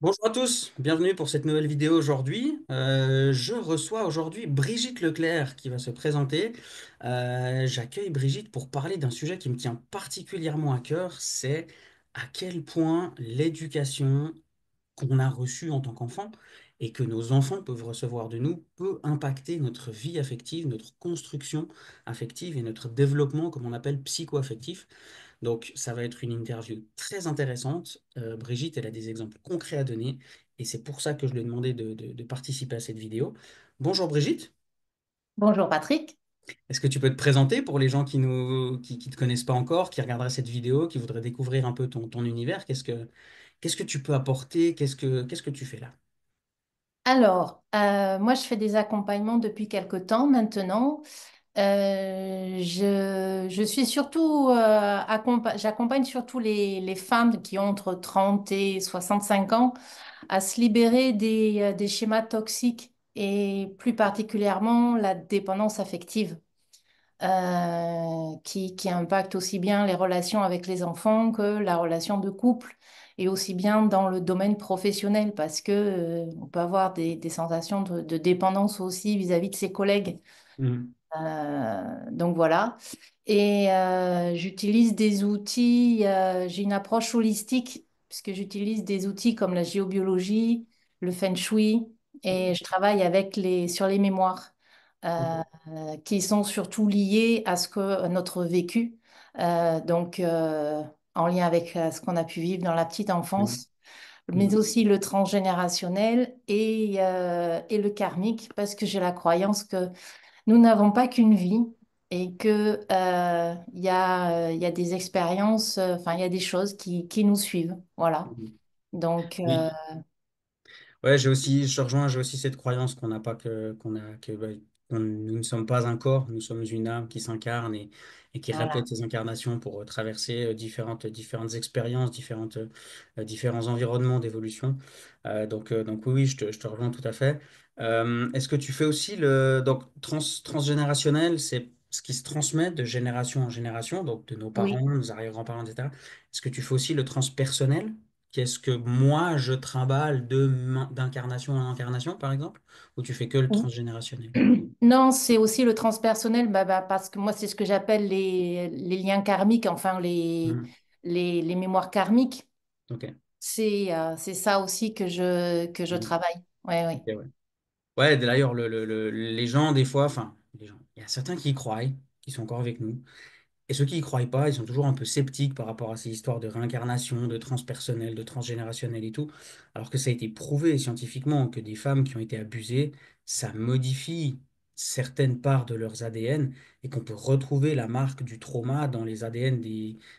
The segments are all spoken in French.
Bonjour à tous, bienvenue pour cette nouvelle vidéo aujourd'hui. Je reçois aujourd'hui Brigitte Leclerc qui va se présenter. J'accueille Brigitte pour parler d'un sujet qui me tient particulièrement à cœur, c'est à quel point l'éducation qu'on a reçue en tant qu'enfant et que nos enfants peuvent recevoir de nous peut impacter notre vie affective, notre construction affective et notre développement, comme on appelle psycho-affectif. Donc, ça va être une interview très intéressante. Brigitte, elle a des exemples concrets à donner et c'est pour ça que je lui ai demandé de participer à cette vidéo. Bonjour Brigitte, Bonjour Patrick. est-ce que tu peux te présenter pour les gens qui te connaissent pas encore, qui regarderaient cette vidéo, qui voudraient découvrir un peu ton univers? Qu'est-ce que tu peux apporter? Qu'est-ce que tu fais là? Moi je fais des accompagnements depuis quelque temps maintenant. Je suis surtout, j'accompagne surtout les femmes qui ont entre 30 et 65 ans à se libérer des schémas toxiques et plus particulièrement la dépendance affective. Qui impacte aussi bien les relations avec les enfants que la relation de couple et aussi bien dans le domaine professionnel parce que, on peut avoir des sensations de dépendance aussi vis-à-vis de ses collègues. Mhm. Donc voilà. Et j'utilise des outils, j'ai une approche holistique puisque j'utilise des outils comme la géobiologie, le feng shui et je travaille sur les mémoires Ok. qui sont surtout liées à à notre vécu, en lien avec ce qu'on a pu vivre dans la petite Mhm. enfance, mais Mhm. aussi le transgénérationnel et le karmique parce que j'ai la croyance que nous n'avons pas qu'une vie et que il y a des expériences, enfin, il y a des choses qui nous suivent. Voilà. Mhm. Donc, Oui. Ouais, je rejoins, j'ai aussi cette croyance qu'on n'a pas que, qu'on a, que, bah, nous ne sommes pas un corps, nous sommes une âme qui s'incarne et qui voilà. répète ses incarnations pour traverser différentes expériences, différents environnements d'évolution. Donc oui, oui, je te rejoins tout à fait. Est-ce que tu fais aussi donc transgénérationnel, c'est ce qui se transmet de génération en génération, donc de nos parents, Oui. nos arrière-grands-parents, etc. Est-ce que tu fais aussi le transpersonnel? Qu'est-ce que moi je trimballe d'incarnation en incarnation, par exemple? Ou tu fais que le transgénérationnel? Non, c'est aussi le transpersonnel, parce que moi, c'est ce que j'appelle les liens karmiques, enfin Mhm. les mémoires karmiques. Ok. C'est ça aussi que je Mhm. travaille. Oui, oui. Ok, ouais. Ouais, d'ailleurs, les gens, des fois, enfin, les gens, il y a certains qui y croient, qui sont encore avec nous. Et ceux qui y croient pas, ils sont toujours un peu sceptiques par rapport à ces histoires de réincarnation, de transpersonnel, de transgénérationnel et tout. Alors que ça a été prouvé scientifiquement que des femmes qui ont été abusées, ça modifie certaines parts de leurs ADN et qu'on peut retrouver la marque du trauma dans les ADN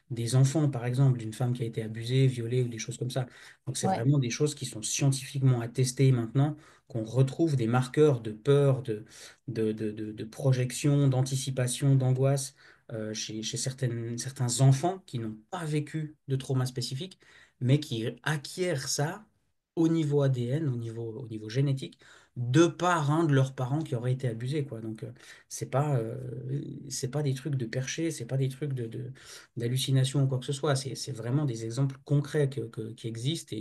des enfants, par exemple, d'une femme qui a été abusée, violée ou des choses comme ça. Donc c'est Ouais, vraiment des choses qui sont scientifiquement attestées maintenant, qu'on retrouve des marqueurs de peur, de projection, d'anticipation, d'angoisse chez certains enfants qui n'ont pas vécu de trauma spécifique, mais qui acquièrent ça au niveau ADN, au niveau génétique, de par un de leurs parents qui auraient été abusés, quoi. Donc, c'est pas des trucs de perché, c'est pas des trucs d'hallucination ou quoi que ce soit. C'est vraiment des exemples concrets qui existent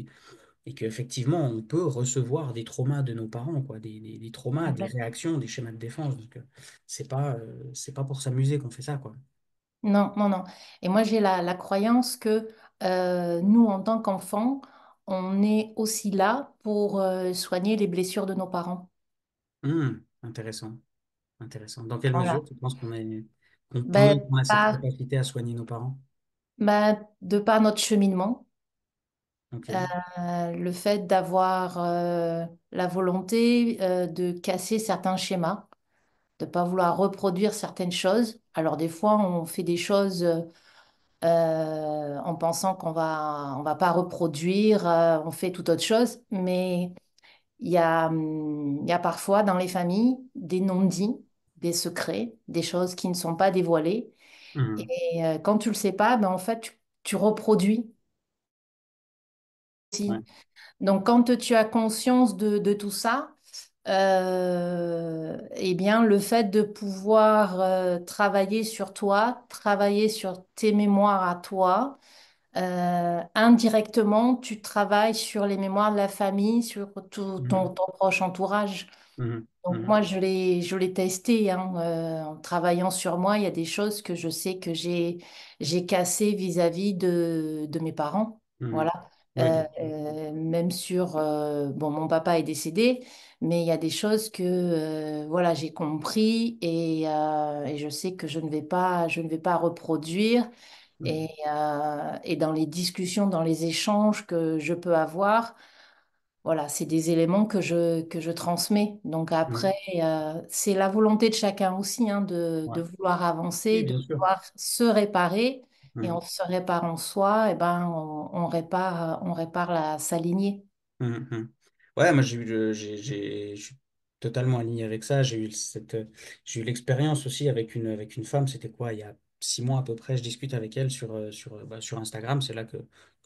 et qu'effectivement, on peut recevoir des traumas de nos parents, quoi, des traumas, des complètement. réactions, des schémas de défense. Donc, c'est pas pour s'amuser qu'on fait ça, quoi. Non, non, non. Et moi, j'ai la croyance que nous, en tant qu'enfants, on est aussi là pour soigner les blessures de nos parents. Intéressant, intéressant. Dans quelle mesure Voilà. tu penses Ben, qu'on a cette capacité à soigner nos parents? de par notre cheminement, Ok. le fait d'avoir la volonté de casser certains schémas, de ne pas vouloir reproduire certaines choses. Alors, des fois, on fait des choses en pensant on va pas reproduire, on fait toute autre chose, mais il y a parfois dans les familles des non-dits, des secrets, des choses qui ne sont pas dévoilées. Mhm. Et quand tu le sais pas, ben, en fait, tu reproduis Ouais. aussi. Donc, quand tu as conscience de tout ça, eh bien, le fait de pouvoir travailler sur toi, travailler sur tes mémoires à toi, indirectement, tu travailles sur les mémoires de la famille, sur tout Mhm. ton proche entourage. Mhm. Donc Mhm. moi, je l'ai testé hein, en travaillant sur moi. Il y a des choses que je sais que j'ai cassées vis-à-vis de mes parents. Mhm. Voilà. Oui, bien. Même sur bon, mon papa est décédé, mais il y a des choses que voilà, j'ai compris et je sais que je ne vais pas reproduire. Mhm. Et dans les discussions, dans les échanges que je peux avoir. Voilà, c'est des éléments que je transmets. Donc après, Mhm. c'est la volonté de chacun aussi hein, Ouais. de vouloir Oui, avancer, de bien sûr. vouloir se réparer. Et en Mhm. se réparant soi, eh ben, on répare sa lignée. Mhm. Mhm. Ouais, moi je suis totalement aligné avec ça. J'ai eu l'expérience aussi avec une femme. C'était quoi, il y a 6 mois à peu près. Je discute avec elle sur Instagram. C'est là que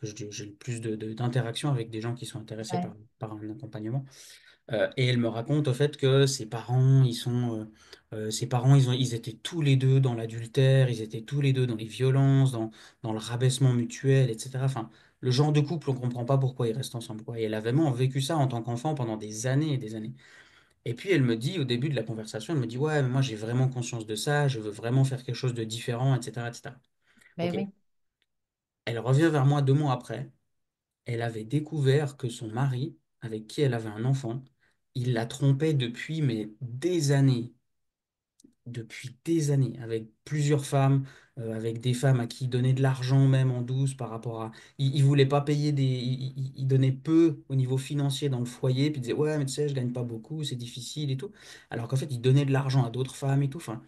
j'ai le plus d'interactions avec des gens qui sont intéressés Ouais. par un accompagnement. Et elle me raconte au fait que ses parents, ils étaient tous les deux dans l'adultère, ils étaient tous les deux dans les violences, dans le rabaissement mutuel, etc. Enfin, le genre de couple, on comprend pas pourquoi ils restent ensemble, quoi. Et elle a vraiment vécu ça en tant qu'enfant pendant des années et des années. Et puis elle me dit, au début de la conversation, elle me dit, ouais, mais moi j'ai vraiment conscience de ça, je veux vraiment faire quelque chose de différent, etc., etc. Mais Ok. oui. Elle revient vers moi 2 mois après. Elle avait découvert que son mari, avec qui elle avait un enfant, il la trompait depuis des années, avec plusieurs femmes, avec des femmes à qui il donnait de l'argent même en douce par rapport à... Il voulait pas payer il donnait peu au niveau financier dans le foyer, puis il disait, ouais, mais tu sais, je gagne pas beaucoup, c'est difficile et tout. Alors qu'en fait, il donnait de l'argent à d'autres femmes et tout. Enfin,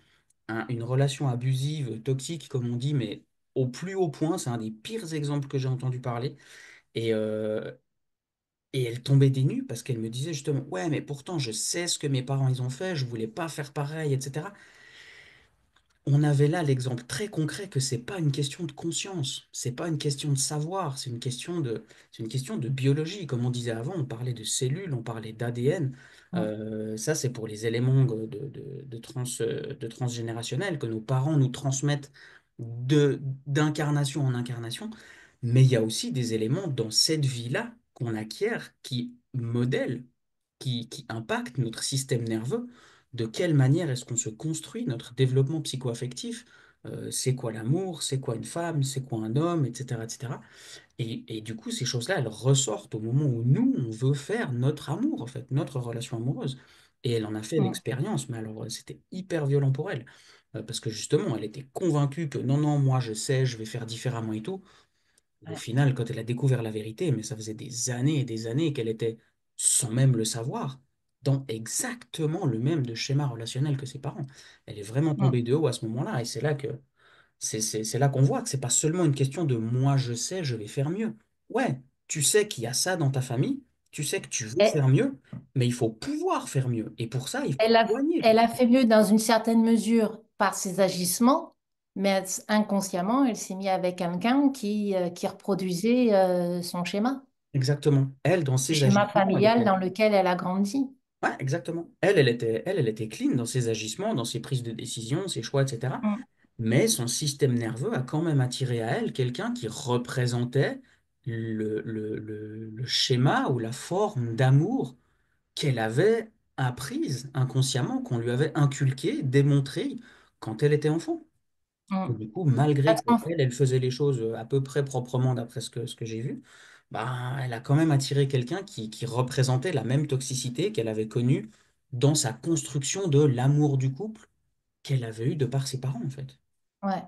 une relation abusive, toxique, comme on dit, mais au plus haut point, c'est un des pires exemples que j'ai entendu parler. Et, euh, et elle tombait des nues parce qu'elle me disait justement, ouais, mais pourtant je sais ce que mes parents ils ont fait, je voulais pas faire pareil, etc. On avait là l'exemple très concret que c'est pas une question de conscience, c'est pas une question de savoir, c'est une question de biologie. Comme on disait avant, on parlait de cellules, on parlait d'ADN. Mm, Ça, c'est pour les éléments de transgénérationnel que nos parents nous transmettent d'incarnation en incarnation. Mais il y a aussi des éléments dans cette vie-là qu'on acquiert qui modèlent, qui impactent notre système nerveux. De quelle manière est-ce qu'on se construit notre développement psychoaffectif? C'est quoi l'amour? C'est quoi une femme? C'est quoi un homme? Etc. etc. Et du coup, ces choses-là, elles ressortent au moment où nous, on veut faire notre amour, en fait, notre relation amoureuse. Et elle en a fait mm. l'expérience, mais alors c'était hyper violent pour elle. Parce que justement, elle était convaincue que non, non, moi je sais, je vais faire différemment et tout. Au Ouais. final, quand elle a découvert la vérité, mais ça faisait des années et des années qu'elle était, sans même le savoir, dans exactement le même de schéma relationnel que ses parents. Elle est vraiment Mm. tombée de haut à ce moment-là, et c'est là qu'on voit que c'est pas seulement une question de moi je sais, je vais faire mieux. Ouais, tu sais qu'il y a ça dans ta famille, tu sais que tu veux Et faire mieux, mais il faut pouvoir faire mieux. Et pour ça, il faut soigner tout elle ça. a fait mieux dans une certaine mesure par ses agissements, mais inconsciemment, elle s'est mise avec quelqu'un qui reproduisait son schéma. Exactement. Elle, dans Le ses schéma agissements, elle familial était. dans lequel elle a grandi. Ouais, exactement. Elle était clean dans ses agissements, dans ses prises de décision, ses choix, etc. Mm, Mais son système nerveux a quand même attiré à elle quelqu'un qui représentait le schéma ou la forme d'amour qu'elle avait apprise inconsciemment, qu'on lui avait inculqué, démontré quand elle était enfant. Et mm. du coup, malgré Parce qu'elle, qu'en elle faisait les choses à peu près proprement d'après ce que j'ai vu, bah, elle a quand même attiré quelqu'un qui représentait la même toxicité qu'elle avait connue dans sa construction de l'amour du couple qu'elle avait eu de par ses parents, en fait. ouais.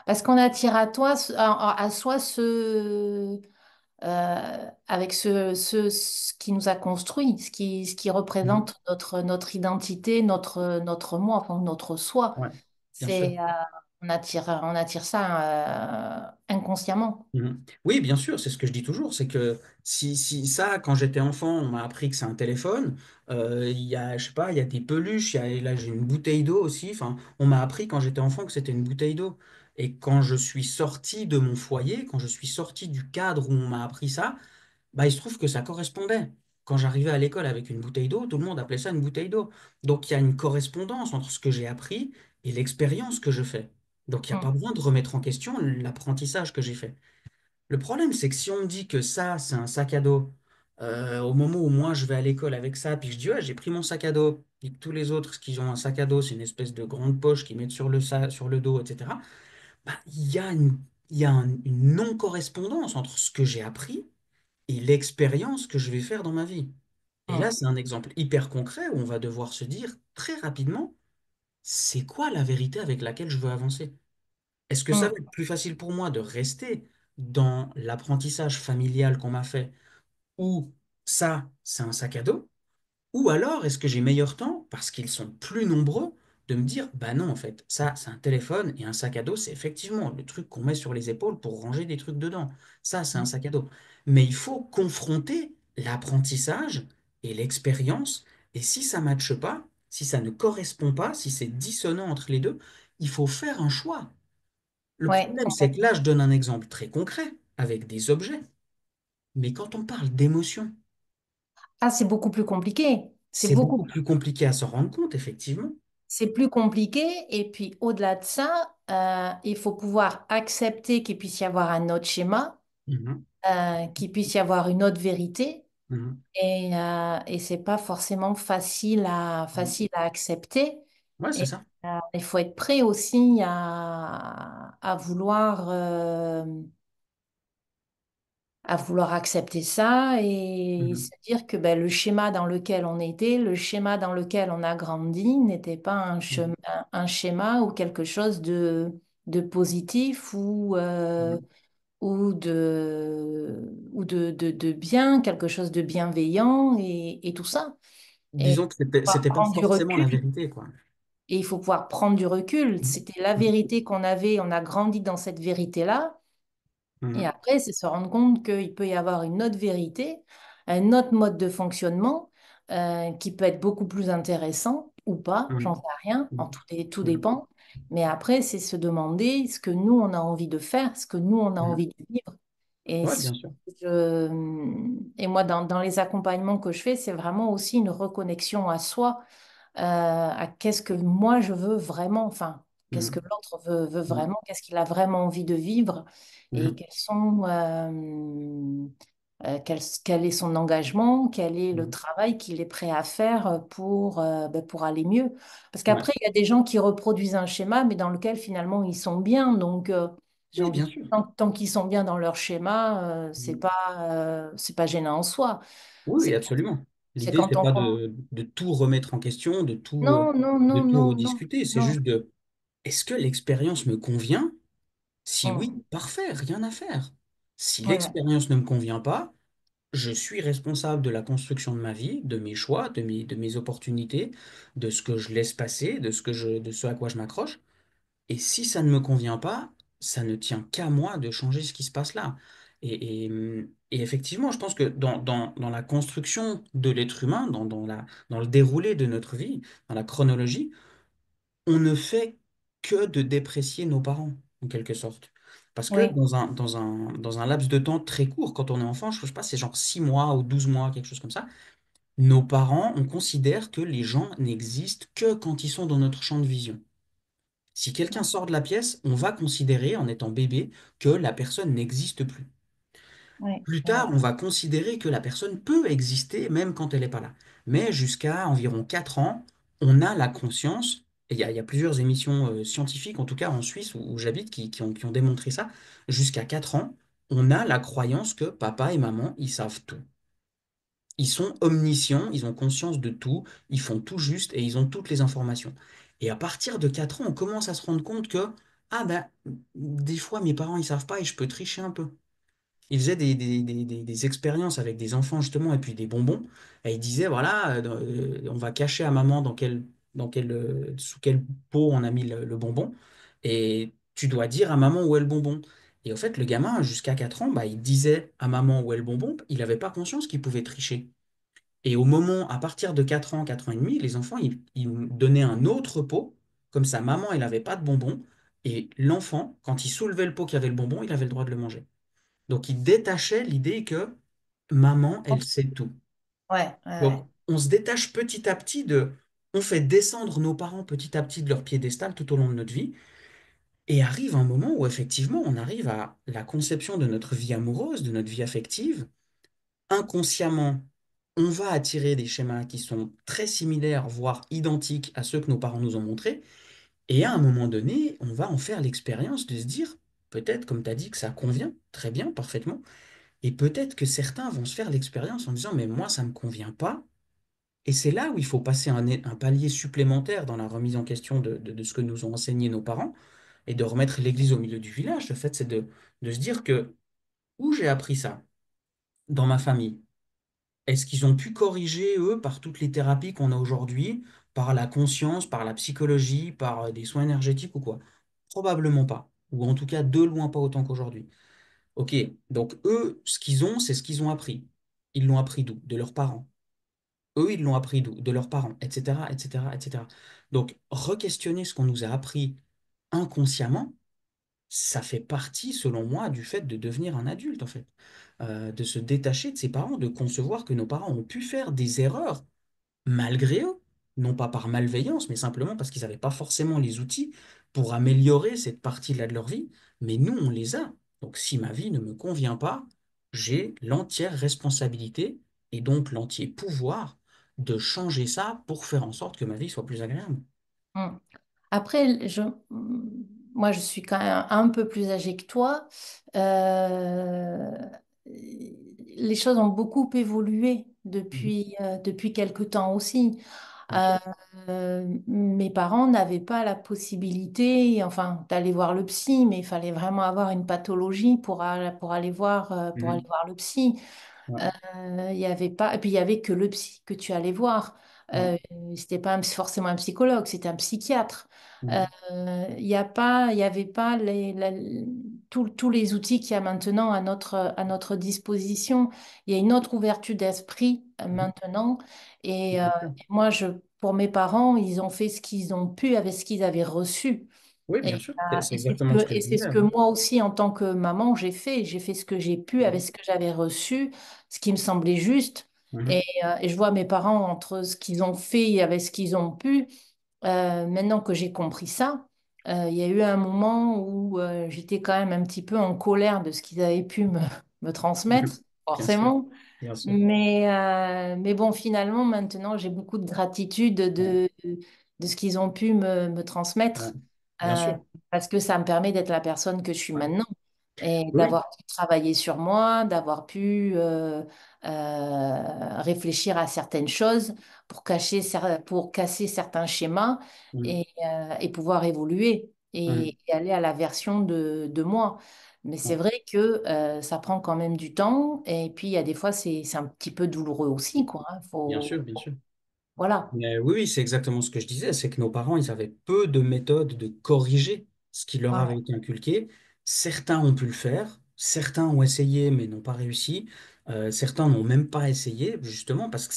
Parce qu'on attire à toi, à soi avec ce qui nous a construit, ce qui Mhm. représente notre identité, notre moi, enfin, notre soi. Ouais, bien sûr. C'est, on attire ça inconsciemment. Oui, bien sûr, c'est ce que je dis toujours, c'est que si ça, quand j'étais enfant, on m'a appris que c'est un téléphone, il y a, je sais pas, il y a des peluches, là j'ai une bouteille d'eau aussi, enfin, on m'a appris quand j'étais enfant que c'était une bouteille d'eau. Et quand je suis sorti de mon foyer, quand je suis sorti du cadre où on m'a appris ça, bah, il se trouve que ça correspondait. Quand j'arrivais à l'école avec une bouteille d'eau, tout le monde appelait ça une bouteille d'eau. Donc il y a une correspondance entre ce que j'ai appris et l'expérience que je fais. Donc il n'y a pas Mm. besoin de remettre en question l'apprentissage que j'ai fait. Le problème, c'est que si on me dit que ça, c'est un sac à dos, au moment où moi je vais à l'école avec ça, puis je dis, ouais, j'ai pris mon sac à dos, et que tous les autres qui ont un sac à dos, c'est une espèce de grande poche qu'ils mettent sur le dos, etc., bah, il y a une non-correspondance entre ce que j'ai appris et l'expérience que je vais faire dans ma vie. Et là, Mm. c'est un exemple hyper concret où on va devoir se dire très rapidement, c'est quoi la vérité avec laquelle je veux avancer? Est-ce que ça va Mm. être plus facile pour moi de rester dans l'apprentissage familial qu'on m'a fait, où ça, c'est un sac à dos? Ou alors, est-ce que j'ai meilleur temps, parce qu'ils sont plus nombreux, de me dire, bah non, en fait, ça, c'est un téléphone et un sac à dos, c'est effectivement le truc qu'on met sur les épaules pour ranger des trucs dedans. Ça, c'est un sac à dos. Mais il faut confronter l'apprentissage et l'expérience. Et si ça ne matche pas, si ça ne correspond pas, si c'est dissonant entre les deux, il faut faire un choix. Le Ouais, problème, c'est que là, je donne un exemple très concret avec des objets. Mais quand on parle d'émotion, ah, c'est beaucoup plus compliqué. c'est beaucoup plus compliqué à s'en rendre compte, effectivement. C'est plus compliqué. Et puis, au-delà de ça, il faut pouvoir accepter qu'il puisse y avoir un autre schéma, Mhm. qu'il puisse y avoir une autre vérité. Mhm. Et c'est pas forcément Mhm. facile à accepter. Ouais, c'est Et ça. il faut être prêt aussi à vouloir accepter ça et se Mhm. dire que ben, le schéma dans lequel on était, le schéma dans lequel on a grandi n'était pas Mhm. un schéma ou quelque chose de positif Mhm. de bien, quelque chose de bienveillant et tout ça. Et Disons que pouvoir c'était pas prendre du forcément la recul. vérité, quoi. Et il faut pouvoir prendre du recul. Mhm. C'était la Mhm. vérité qu'on avait, on a grandi dans cette vérité-là. Et Mhm. après, c'est se rendre compte qu'il peut y avoir une autre vérité, un autre mode de fonctionnement qui peut être beaucoup plus intéressant ou pas, j'en Mhm. sais rien, Mhm. tout Mhm. dépend. Mais après, c'est se demander ce que nous, on a envie de faire, ce que nous, on a Mhm. envie de vivre. Et, Ouais, bien sûr. et moi, dans les accompagnements que je fais, c'est vraiment aussi une reconnexion à soi, à qu'est-ce que moi, je veux vraiment, enfin, qu'est-ce que Mhm. l'autre veut Mhm. vraiment, qu'est-ce qu'il a vraiment envie de vivre et Mhm. quel est son engagement, quel est le Mhm. travail qu'il est prêt à faire pour aller mieux. Parce Ouais. qu'après, il y a des gens qui reproduisent un schéma, mais dans lequel finalement ils sont bien. Donc, j'ai Oui, envie bien de dire, sûr. tant qu'ils sont bien dans leur schéma, Mhm. c'est pas gênant en soi. Oui, oui, C'est absolument. c'est L'idée, quand c'est on pas tombe. de tout remettre en question, Non, non, de non, tout non, non, rediscuter. C'est non. juste de, est-ce que l'expérience me convient? Si Mm. oui, parfait, rien à faire. Si Ouais, l'expérience ne me convient pas, je suis responsable de la construction de ma vie, de mes choix, de mes opportunités, de ce que je laisse passer, de ce à quoi je m'accroche. Et si ça ne me convient pas, ça ne tient qu'à moi de changer ce qui se passe là. Et effectivement, je pense que dans la construction de l'être humain, dans le déroulé de notre vie, dans la chronologie, on ne fait que de déprécier nos parents, en quelque sorte. Parce que oui, dans un laps de temps très court, quand on est enfant, je ne sais pas, c'est genre 6 mois ou 12 mois, quelque chose comme ça, nos parents, on considère que les gens n'existent que quand ils sont dans notre champ de vision. Si quelqu'un sort de la pièce, on va considérer, en étant bébé, que la personne n'existe plus. oui, Plus ouais, tard, on va considérer que la personne peut exister même quand elle n'est pas là. Mais jusqu'à environ 4 ans, on a la conscience, et il y a plusieurs émissions scientifiques, en tout cas en Suisse où j'habite, qui ont démontré ça, jusqu'à 4 ans, on a la croyance que papa et maman, ils savent tout. Ils sont omniscients, ils ont conscience de tout, ils font tout juste et ils ont toutes les informations. Et à partir de 4 ans, on commence à se rendre compte que, ah ben, des fois, mes parents, ils savent pas et je peux tricher un peu. Ils faisaient des expériences avec des enfants, justement, et puis des bonbons. Et ils disaient, voilà, on va cacher à maman sous quel pot on a mis le bonbon. Et tu dois dire à maman où est le bonbon. Et au fait, le gamin, jusqu'à 4 ans, bah, il disait à maman où est le bonbon. Il n'avait pas conscience qu'il pouvait tricher. Et au moment, à partir de 4 ans et demi, les enfants, ils donnaient un autre pot, comme ça, maman, elle n'avait pas de bonbons, et l'enfant, quand il soulevait le pot qui avait le bonbon, il avait le droit de le manger. Donc, il détachait l'idée que maman, elle sait tout. ouais, ouais. Donc, on se détache petit à petit on fait descendre nos parents petit à petit de leur piédestal tout au long de notre vie, Et arrive un moment où effectivement on arrive à la conception de notre vie amoureuse, de notre vie affective. Inconsciemment, on va attirer des schémas qui sont très similaires, voire identiques à ceux que nos parents nous ont montrés. Et à un moment donné, on va en faire l'expérience de se dire, peut-être, comme tu as dit, que ça convient très bien, parfaitement. Et peut-être que certains vont se faire l'expérience en disant, mais moi, ça ne me convient pas. Et c'est là où il faut passer un palier supplémentaire dans la remise en question de ce que nous ont enseigné nos parents et de remettre l'église au milieu du village. Le fait, c'est de se dire que où j'ai appris ça dans ma famille. Est-ce qu'ils ont pu corriger, eux, par toutes les thérapies qu'on a aujourd'hui, par la conscience, par la psychologie, par des soins énergétiques ou quoi? Probablement pas. Ou en tout cas, de loin pas autant qu'aujourd'hui. Ok, donc eux, ce qu'ils ont, c'est ce qu'ils ont appris. Ils l'ont appris d'où? De leurs parents. Eux, ils l'ont appris d'où? De leurs parents, etc., etc., etc. Donc, re-questionner ce qu'on nous a appris inconsciemment, ça fait partie, selon moi, du fait de devenir un adulte, en fait. De se détacher de ses parents, de concevoir que nos parents ont pu faire des erreurs malgré eux, non pas par malveillance, mais simplement parce qu'ils n'avaient pas forcément les outils pour améliorer cette partie-là de leur vie, mais nous, on les a. Donc si ma vie ne me convient pas, j'ai l'entière responsabilité et donc l'entier pouvoir de changer ça pour faire en sorte que ma vie soit plus agréable. Mm. Après, moi, je suis quand même un peu plus âgée que toi. Euh, les choses ont beaucoup évolué Mhm. depuis quelque temps aussi. Bien Euh, sûr. Mes parents n'avaient pas la possibilité, enfin, d'aller voir le psy, mais il fallait vraiment avoir une pathologie pour aller Mhm. voir le psy. Ouais, Il y avait pas, et puis il y avait que le psy que tu allais voir. ouais. C'était pas forcément un psychologue, c'était un psychiatre. Mhm. Il y avait pas tous les outils qu'il y a maintenant à notre disposition. Il y a une autre ouverture d'esprit Mhm. maintenant. Bien sûr. Moi, pour mes parents, ils ont fait ce qu'ils ont pu avec ce qu'ils avaient reçu. Oui, bien Et, sûr, c'est et c'est ce exactement ce que, que je et c'est disais. ce que Ouais. moi aussi, en tant que maman, j'ai fait. J'ai fait ce que j'ai pu avec Mhm. ce que j'avais reçu, ce qui me semblait juste. Mhm. Et je vois mes parents entre ce qu'ils ont fait et avec ce qu'ils ont pu. Maintenant que j'ai compris ça, il y a eu un moment où j'étais quand même un petit peu en colère de ce qu'ils avaient pu me transmettre, Bien sûr, forcément. bien sûr. Mais bon, finalement, maintenant, j'ai beaucoup de gratitude Ouais, de ce qu'ils ont pu me ouais. transmettre, Bien euh, sûr. parce que ça me permet d'être la personne que je suis Ouais. maintenant et Oui, d'avoir pu travailler sur moi, d'avoir pu réfléchir à certaines choses pour casser certains schémas oui. et pouvoir évoluer Mhm. et aller à la version de moi. Mais c'est Ouais. vrai que ça prend quand même du temps. Et puis, il y a des fois, c'est un petit peu douloureux aussi, quoi, hein. Bien sûr, bien sûr. Voilà. Mais oui, oui, c'est exactement ce que je disais, c'est que nos parents, ils avaient peu de méthodes de corriger ce qui leur avait Ouais, été inculqué. Certains ont pu le faire, certains ont essayé mais n'ont pas réussi. Certains n'ont même pas essayé, justement parce que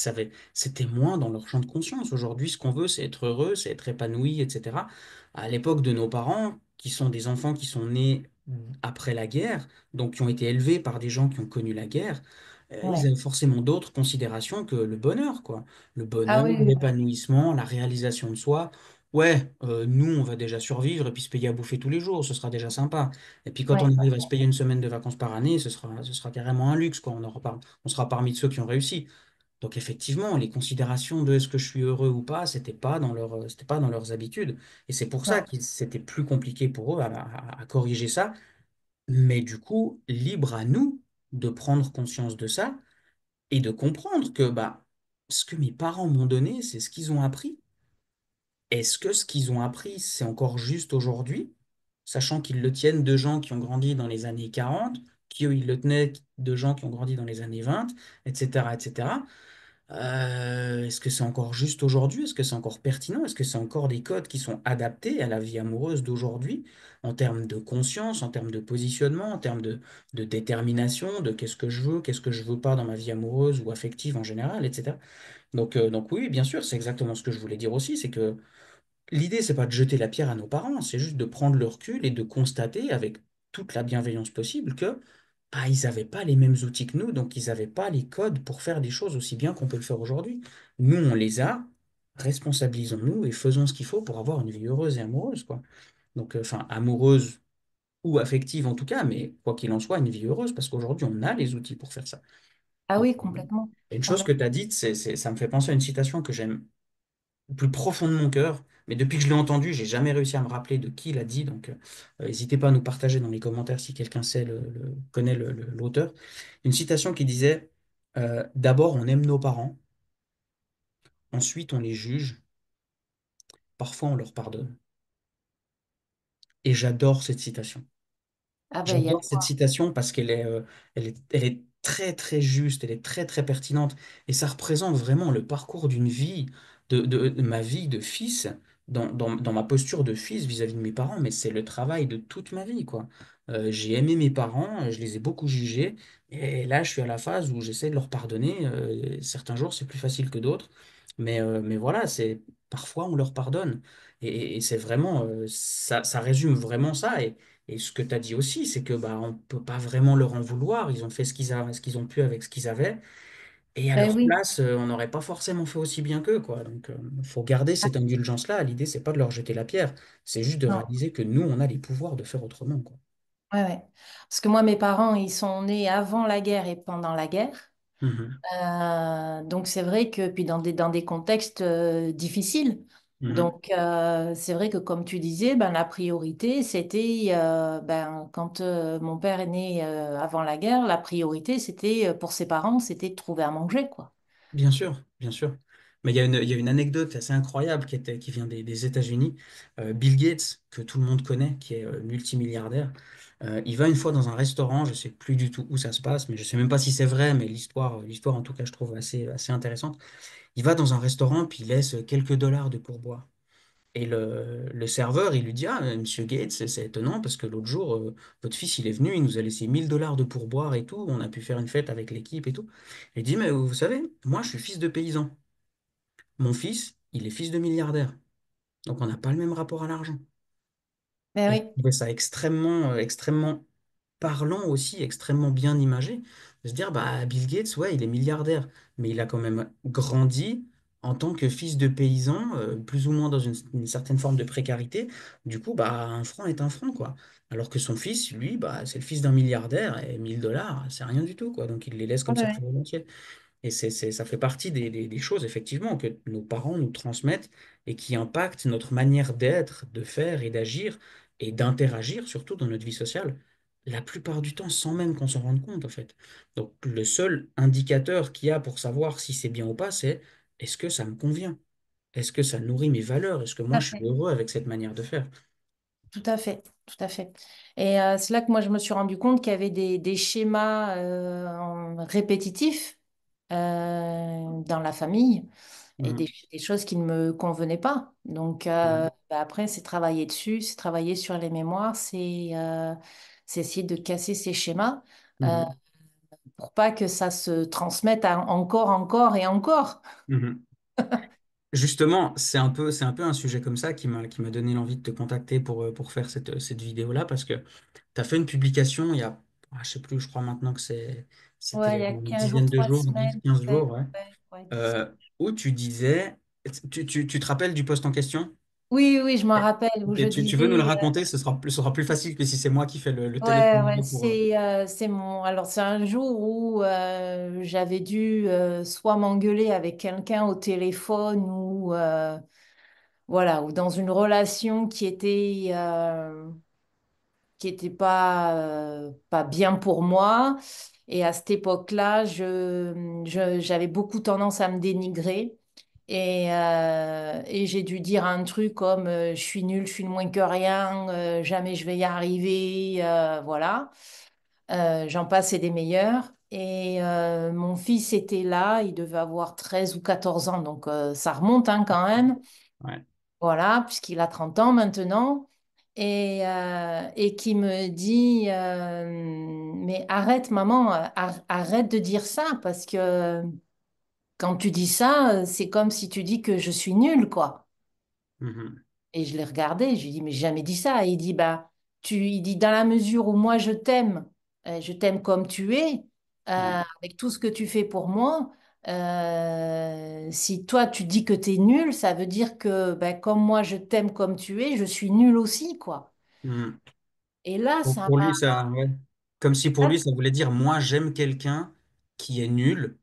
c'était moins dans leur champ de conscience. Aujourd'hui, ce qu'on veut, c'est être heureux, c'est être épanoui, etc. À l'époque de nos parents, qui sont des enfants qui sont nés après la guerre, donc qui ont été élevés par des gens qui ont connu la guerre, ils ouais. avaient forcément d'autres considérations que le bonheur, quoi. Le Ah bonheur, oui, oui, l'épanouissement, la réalisation de soi. Ouais, nous, on va déjà survivre et puis se payer à bouffer tous les jours, ce sera déjà sympa. Et puis quand ouais, on arrive à se payer une semaine de vacances par année, ce sera carrément un luxe, quoi. On sera parmi ceux qui ont réussi. Donc effectivement, les considérations de est-ce que je suis heureux ou pas, c'était pas dans leurs habitudes. Et c'est pour ça non, que c'était plus compliqué pour eux à corriger ça. Mais du coup, libre à nous de prendre conscience de ça et de comprendre que bah, ce que mes parents m'ont donné, c'est ce qu'ils ont appris. Est-ce que ce qu'ils ont appris, c'est encore juste aujourd'hui, sachant qu'ils le tiennent de gens qui ont grandi dans les années 40, qui eux, ils le tenaient de gens qui ont grandi dans les années 20, etc., etc. Est-ce que c'est encore juste aujourd'hui? Est-ce que c'est encore pertinent? Est-ce que c'est encore des codes qui sont adaptés à la vie amoureuse d'aujourd'hui, en termes de conscience, en termes de positionnement, en termes de détermination, de qu'est-ce que je veux pas dans ma vie amoureuse ou affective en général, etc. Donc oui, bien sûr, c'est exactement ce que je voulais dire aussi, c'est que l'idée, c'est pas de jeter la pierre à nos parents, c'est juste de prendre le recul et de constater avec toute la bienveillance possible que bah, ils n'avaient pas les mêmes outils que nous, donc ils n'avaient pas les codes pour faire des choses aussi bien qu'on peut le faire aujourd'hui. Nous, on les a, responsabilisons-nous et faisons ce qu'il faut pour avoir une vie heureuse et amoureuse, quoi. Donc, enfin, amoureuse ou affective en tout cas, mais quoi qu'il en soit, une vie heureuse, parce qu'aujourd'hui, on a les outils pour faire ça. Ah Donc, oui, complètement. et une chose que Complètement. tu as dite, ça me fait penser à une citation que j'aime au plus profond de mon cœur, mais depuis que je l'ai entendue, j'ai jamais réussi à me rappeler de qui l'a dit, donc n'hésitez pas à nous partager dans les commentaires si quelqu'un sait connaît l'auteur. Une citation qui disait d'abord on aime nos parents, ensuite on les juge, parfois on leur pardonne. Et j'adore cette citation. Ah ben, il y a de J'adore cette quoi. citation parce elle est très très juste, elle est très très pertinente et ça représente vraiment le parcours d'une vie, de ma vie de fils, dans ma posture de fils vis-à-vis de mes parents, mais c'est le travail de toute ma vie, quoi. J'ai aimé mes parents, je les ai beaucoup jugés et là je suis à la phase où j'essaie de leur pardonner. Certains jours c'est plus facile que d'autres, mais voilà, parfois on leur pardonne et c'est vraiment, ça résume vraiment ça. Et ce que tu as dit aussi, c'est que bah, on peut pas vraiment leur en vouloir. Ils ont fait ce qu'ils ont pu avec ce qu'ils avaient. Et à Ben leur oui. place, on n'aurait pas forcément fait aussi bien qu'eux, quoi. Donc, faut garder Ah, cette indulgence-là. L'idée, c'est pas de leur jeter la pierre. C'est juste de non. réaliser que nous, on a les pouvoirs de faire autrement, quoi. Ouais, ouais. Parce que moi, mes parents, ils sont nés avant la guerre et pendant la guerre. Mhm. Donc c'est vrai que puis dans des contextes difficiles. Mhm. Donc c'est vrai que comme tu disais, ben, la priorité c'était ben, quand mon père est né avant la guerre, la priorité c'était pour ses parents, c'était de trouver à manger quoi. Bien sûr, bien sûr. Mais il y a une anecdote assez incroyable qui vient des États-Unis. Bill Gates, que tout le monde connaît, qui est multimilliardaire, il va une fois dans un restaurant, je sais plus du tout où ça se passe, mais je sais même pas si c'est vrai, mais l'histoire en tout cas, je trouve assez intéressante. Il va dans un restaurant, puis il laisse quelques dollars de pourboire. Et le serveur, il lui dit, ah, Monsieur Gates, c'est étonnant parce que l'autre jour, votre fils, il est venu, il nous a laissé 1000 dollars de pourboire et tout, on a pu faire une fête avec l'équipe et tout. Il dit, mais vous savez, moi, je suis fils de paysan. Mon fils, il est fils de milliardaire. Donc, on n'a pas le même rapport à l'argent. Ben Et je oui, trouvais ça extrêmement parlant aussi, extrêmement bien imagé, de se dire, bah, Bill Gates, ouais, il est milliardaire, mais il a quand même grandi en tant que fils de paysan, plus ou moins dans une certaine forme de précarité. Du coup, bah, un franc est un franc, quoi. Alors que son fils, lui, bah, c'est le fils d'un milliardaire, et 1000 dollars, c'est rien du tout, quoi. Donc, il les laisse ouais, comme ça ouais. très volontiers. Et ça fait partie des choses, effectivement, que nos parents nous transmettent et qui impactent notre manière d'être, de faire et d'agir et d'interagir, surtout dans notre vie sociale, la plupart du temps sans même qu'on s'en rende compte, en fait. Donc, le seul indicateur qu'il y a pour savoir si c'est bien ou pas, c'est est-ce que ça me convient? Est-ce que ça nourrit mes valeurs? Est-ce que Tout moi, à je suis fait, heureux avec cette manière de faire? tout à fait, tout à fait. Et c'est là que moi je me suis rendu compte qu'il y avait des schémas répétitifs dans la famille. Et Mhm. des choses qui ne me convenaient pas. Donc Mhm. bah, après, c'est travailler dessus, c'est travailler sur les mémoires, c'est essayer de casser ces schémas euh, Mhm. pour pas que ça se transmette encore, encore et encore. Mhm. Justement, c'est un peu un sujet comme ça qui m'a donné l'envie de te contacter pour faire cette vidéo-là, parce que tu as fait une publication il y a, je sais plus, je crois maintenant que c'était Ouais, il y a une 15 jours, dizaine de 3 jours, 10 semaines 15 peut-être. jours, ouais, Ouais, ouais. euh, où tu disais, tu te rappelles du post en question? Oui, oui, je m'en rappelle où je Et tu veux nous le disais. raconter, ce sera plus facile que si c'est moi qui fais le Ouais, téléphone ouais, pour... c'est mon. Alors, c'est un jour où j'avais dû soit m'engueuler avec quelqu'un au téléphone ou. Voilà, ou dans une relation qui était pas bien pour moi. Et à cette époque-là, j'avais beaucoup tendance à me dénigrer. Et j'ai dû dire un truc comme je suis nulle, je suis moins que rien, jamais je vais y arriver, voilà. J'en passais des meilleurs. Et mon fils était là, il devait avoir 13 ou 14 ans, donc ça remonte hein, quand même. Ouais. Voilà, puisqu'il a 30 ans maintenant, et qui me dit, mais arrête maman, arrête de dire ça, parce que quand tu dis ça, c'est comme si tu dis que je suis nulle, quoi. Mhm. Et je l'ai regardé, je lui ai dit, mais j'ai jamais dit ça. Et il dit, bah, il dit, dans la mesure où moi je t'aime comme tu es, Ouais. avec tout ce que tu fais pour moi, Si toi tu dis que tu es nul, ça veut dire que ben, comme moi je t'aime comme tu es, je suis nul aussi, quoi. Mhm. Et là, ça Pour m'a... lui, ça, ouais. Comme si pour lui, ça voulait dire, moi, j'aime quelqu'un qui est nul,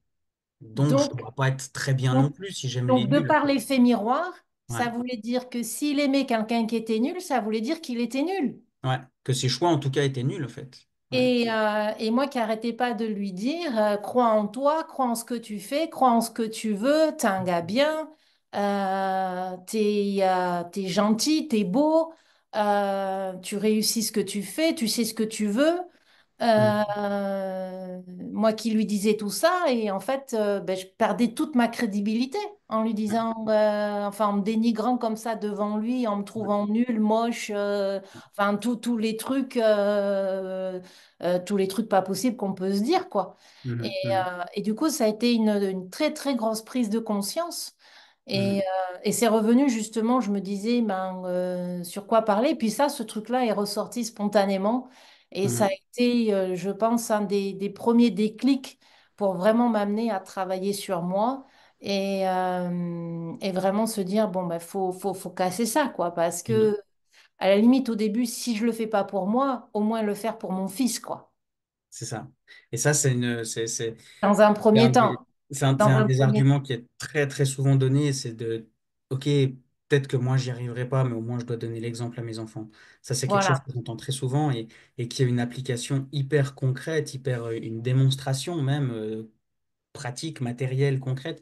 donc je ne Donc, dois pas être très bien non donc, plus si j'aime les donc, de nuls. par l'effet miroir, Ouais. ça voulait dire que s'il aimait quelqu'un qui était nul, ça voulait dire qu'il était nul. Ouais. Que ses choix, en tout cas, étaient nuls, en fait. Ouais. Et moi qui arrêtais pas de lui dire, crois en toi, crois en ce que tu fais, crois en ce que tu veux, t'es un gars bien, t'es gentil, t'es beau, tu réussis ce que tu fais, tu sais ce que tu veux. Mhm. Moi qui lui disais tout ça, et en fait, ben, je perdais toute ma crédibilité en lui Ouais. disant, enfin, en me dénigrant comme ça devant lui, en me Ouais. trouvant nulle, moche, enfin, tous les trucs pas possibles qu'on peut se dire, quoi. Et, Mhm. Mhm. et du coup, ça a été une très, très grosse prise de conscience. Et, Mhm. et c'est revenu justement, je me disais, ben, sur quoi parler. Puis ça, ce truc-là est ressorti spontanément. Et ça a Mhm. été, je pense, un des premiers déclics pour vraiment m'amener à travailler sur moi et vraiment se dire, bon, ben, faut casser ça, quoi. Parce Mhm. que, à la limite, au début, si je le fais pas pour moi, au moins le faire pour mon fils, quoi. C'est ça. Et ça, Dans un c'est un premier des, temps. c'est Dans un un des premier arguments qui est très, très souvent donné, c'est de, OK, peut-être que moi, j'y arriverai pas, mais au moins, je dois donner l'exemple à mes enfants. Ça, c'est quelque chose Voilà. que j'entends très souvent et qui a une application hyper concrète, une démonstration même pratique, matérielle, concrète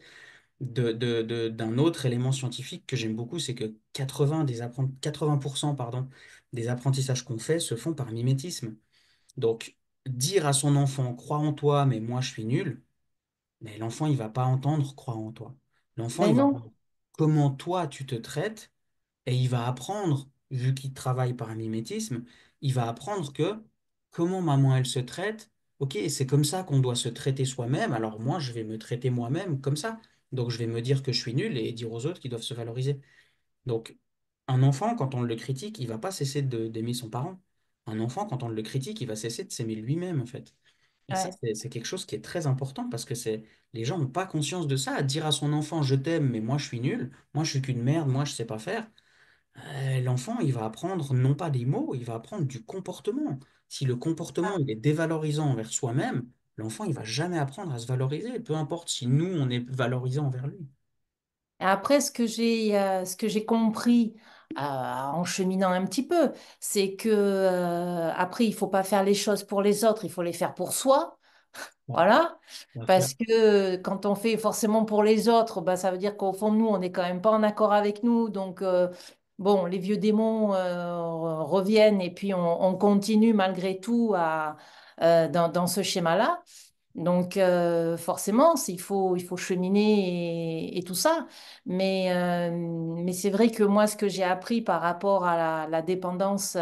d'un autre élément scientifique que j'aime beaucoup, c'est que 80% pardon, des apprentissages qu'on fait se font par mimétisme. Donc, dire à son enfant, crois en toi, mais moi je suis nul, mais l'enfant, il va pas entendre crois en toi. L'enfant, il Ben va non. voir comment toi tu te traites et il va apprendre, vu qu'il travaille par un mimétisme, il va apprendre que comment maman elle se traite, ok, c'est comme ça qu'on doit se traiter soi-même, alors moi je vais me traiter moi-même comme ça. Donc je vais me dire que je suis nul et dire aux autres qu'ils doivent se valoriser. Donc un enfant, quand on le critique, il va pas cesser d'aimer son parent. Un enfant, quand on le critique, il va cesser de s'aimer lui-même en fait. Et ça, Ouais. c'est quelque chose qui est très important parce que les gens n'ont pas conscience de ça. Dire à son enfant, je t'aime, mais moi je suis nul, moi je suis qu'une merde, moi je sais pas faire. L'enfant, il va apprendre non pas des mots, il va apprendre du comportement. Si le comportement il est dévalorisant envers soi-même, l'enfant, il va jamais apprendre à se valoriser, peu importe si nous, on est valorisant envers lui. Et après, ce que j'ai compris en cheminant un petit peu, c'est que après, il faut pas faire les choses pour les autres, il faut les faire pour soi. Ouais, Voilà. bien sûr. Parce que quand on fait forcément pour les autres, bah, ça veut dire qu'au fond de nous, on n'est quand même pas en accord avec nous. Donc, bon, les vieux démons reviennent et puis on continue malgré tout dans ce schéma-là. Donc, forcément, il faut cheminer et tout ça. Mais c'est vrai que moi, ce que j'ai appris par rapport à la dépendance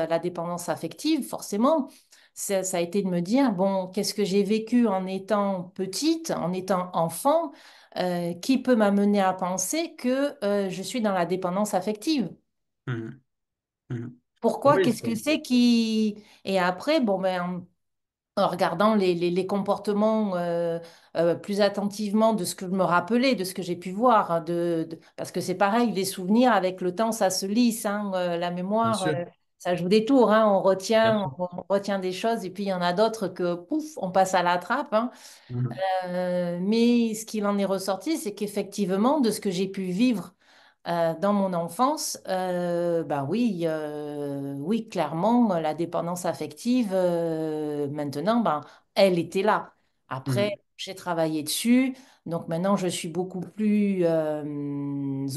affective, forcément, ça a été de me dire, bon, qu'est-ce que j'ai vécu en étant petite, en étant enfant, qui peut m'amener à penser que je suis dans la dépendance affective? Mhm, mhm. Pourquoi? Oui, Qu'est-ce que c'est qui... Et après, bon, ben, en regardant les comportements plus attentivement de ce que je me rappelais, de ce que j'ai pu voir, hein, parce que c'est pareil, les souvenirs, avec le temps, ça se lisse, hein, la bien mémoire, sûr, ça joue des tours, hein, bien sûr. on retient des choses, et puis il y en a d'autres que, pouf, on passe à la trappe, hein. Mhm, Mais ce qu'il en est ressorti, c'est qu'effectivement, de ce que j'ai pu vivre dans mon enfance, bah oui, oui, clairement, la dépendance affective, maintenant, ben, elle était là. Après, mhm, j'ai travaillé dessus, donc maintenant, je suis beaucoup plus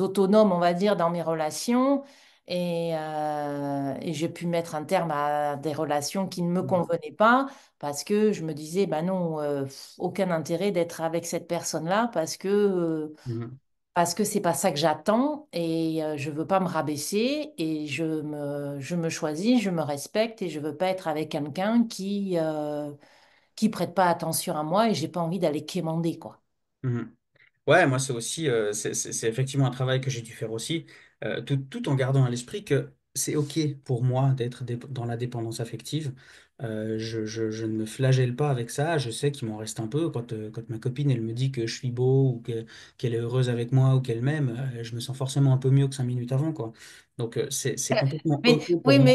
autonome, on va dire, dans mes relations. Et j'ai pu mettre un terme à des relations qui ne me mhm, convenaient pas parce que je me disais, ben non, aucun intérêt d'être avec cette personne-là mhm, parce que c'est pas ça que j'attends et je veux pas me rabaisser et je me choisis, je me respecte et je veux pas être avec quelqu'un qui prête pas attention à moi et j'ai pas envie d'aller quémander, quoi. mhm. Ouais, moi, c'est aussi, c'est effectivement un travail que j'ai dû faire aussi, tout en gardant à l'esprit que c'est OK pour moi d'être dans la dépendance affective. Je ne me flagelle pas avec ça. Je sais qu'il m'en reste un peu. Quand ma copine, elle me dit que je suis beau ou qu'elle est heureuse avec moi ou qu'elle m'aime, je me sens forcément un peu mieux que 5 minutes avant, quoi. Donc, c'est complètement Mais, OK pour oui, moi.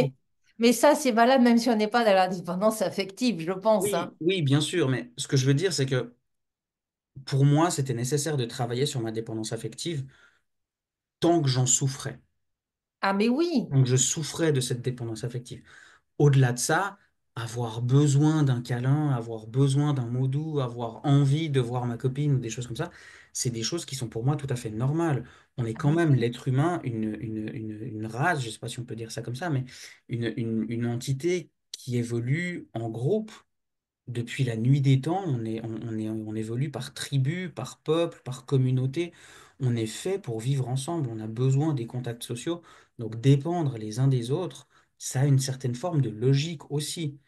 mais ça, c'est valable même si on n'est pas dans la dépendance affective, je pense, hein. Oui, oui, bien sûr. Mais ce que je veux dire, c'est que pour moi, c'était nécessaire de travailler sur ma dépendance affective tant que j'en souffrais. Ah, mais oui. Donc, je souffrais de cette dépendance affective. Au-delà de ça, avoir besoin d'un câlin, avoir besoin d'un mot doux, avoir envie de voir ma copine ou des choses comme ça, c'est des choses qui sont pour moi tout à fait normales. On est Ah, quand mais même oui. l'être humain, une race, je ne sais pas si on peut dire ça comme ça, mais une entité qui évolue en groupe. Depuis la nuit des temps, on évolue par tribu, par peuple, par communauté. On est fait pour vivre ensemble. On a besoin des contacts sociaux. Donc dépendre les uns des autres, ça a une certaine forme de logique aussi.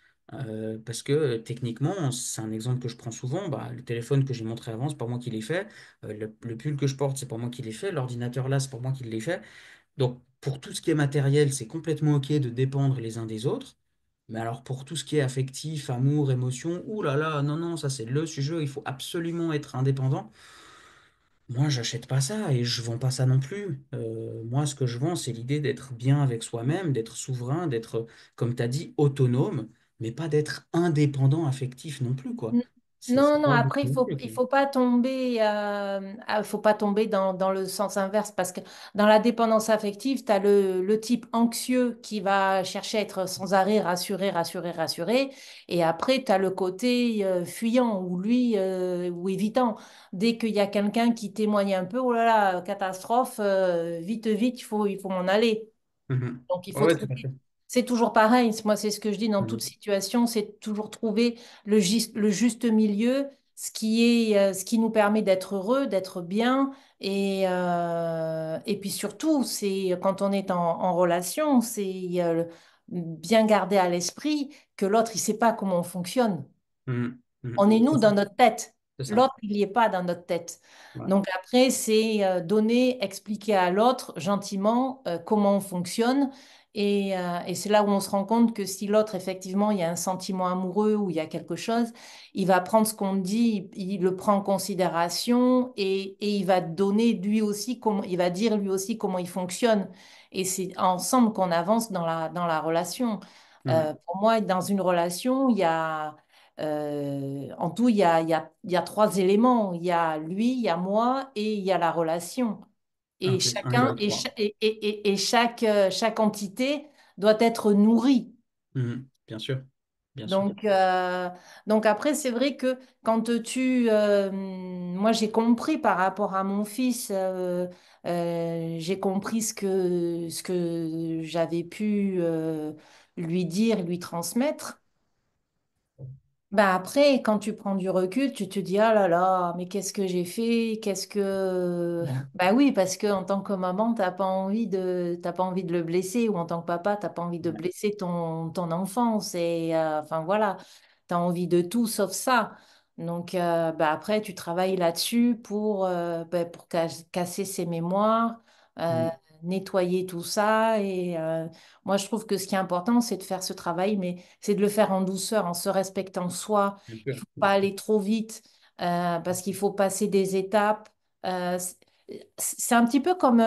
Parce que techniquement, c'est un exemple que je prends souvent. Bah, le téléphone que j'ai montré avant, c'est pas moi qui l'ai fait. Le pull que je porte, c'est pas moi qui l'ai fait. L'ordinateur là, c'est pas moi qui l'ai fait. Donc, pour tout ce qui est matériel, c'est complètement OK de dépendre les uns des autres. Mais alors, pour tout ce qui est affectif, amour, émotion, ouh là là, non, non, ça c'est le sujet, il faut absolument être indépendant. Moi, j'achète pas ça et je vends pas ça non plus. Moi, ce que je vends, c'est l'idée d'être bien avec soi-même, d'être souverain, d'être, comme tu as dit, autonome, mais pas d'être indépendant affectif non plus, quoi. N- C'est Non, non, pas le but après, non plus, il quoi. faut pas tomber dans le sens inverse parce que dans la dépendance affective, tu as le type anxieux qui va chercher à être sans arrêt rassuré, rassuré, rassuré. Et après, tu as le côté fuyant ou lui, ou évitant. Dès qu'il y a quelqu'un qui témoigne un peu, oh là là, catastrophe, vite, vite, il faut m'en aller. Mhm. Donc, il Ouais, faut ouais, tout à trouver. fait. C'est toujours pareil. Moi, c'est ce que je dis dans toute Mhm. situation, c'est toujours trouver le juste milieu, ce qui nous permet d'être heureux, d'être bien. Et puis surtout, c'est quand on est en relation, c'est bien garder à l'esprit que l'autre, il sait pas comment on fonctionne. Mhm. On Mhm. est nous C'est ça. dans notre tête. C'est ça. L'autre, il n'y est pas dans notre tête. Ouais. Donc après, c'est donner, expliquer à l'autre gentiment comment on fonctionne. Et c'est là où on se rend compte que si l'autre, effectivement, il y a un sentiment amoureux ou il y a quelque chose, il va prendre ce qu'on dit, il le prend en considération et il va donner lui aussi, comment, il va dire lui aussi comment il fonctionne. Et c'est ensemble qu'on avance dans la relation. Mhm. Pour moi, dans une relation, il y a en tout, il y a trois éléments. Il y a lui, il y a moi et il y a la relation. Un Et plus un égale trois. chaque entité doit être nourrie. Mhm. Bien sûr. Bien sûr. Donc, donc après, c'est vrai que moi j'ai compris par rapport à mon fils, j'ai compris ce que j'avais pu lui dire, lui transmettre. Bah après, quand tu prends du recul, tu te dis, ah là là, mais qu'est-ce que j'ai fait? Qu'est-ce que... Bah oui, parce que en tant que maman, t'as pas envie de le blesser, ou en tant que papa, t'as pas envie de Ouais. blesser ton enfance. Et enfin voilà, t'as envie de tout sauf ça. Donc bah après, tu travailles là-dessus pour casser ses mémoires, euh, Mhm. nettoyer tout ça. Et moi, je trouve que ce qui est important, c'est de faire ce travail, mais c'est de le faire en douceur, en se respectant soi. Bien Il sûr. faut Bien pas sûr. aller trop vite parce qu'il faut passer des étapes. Euh, c'est c'est un petit peu comme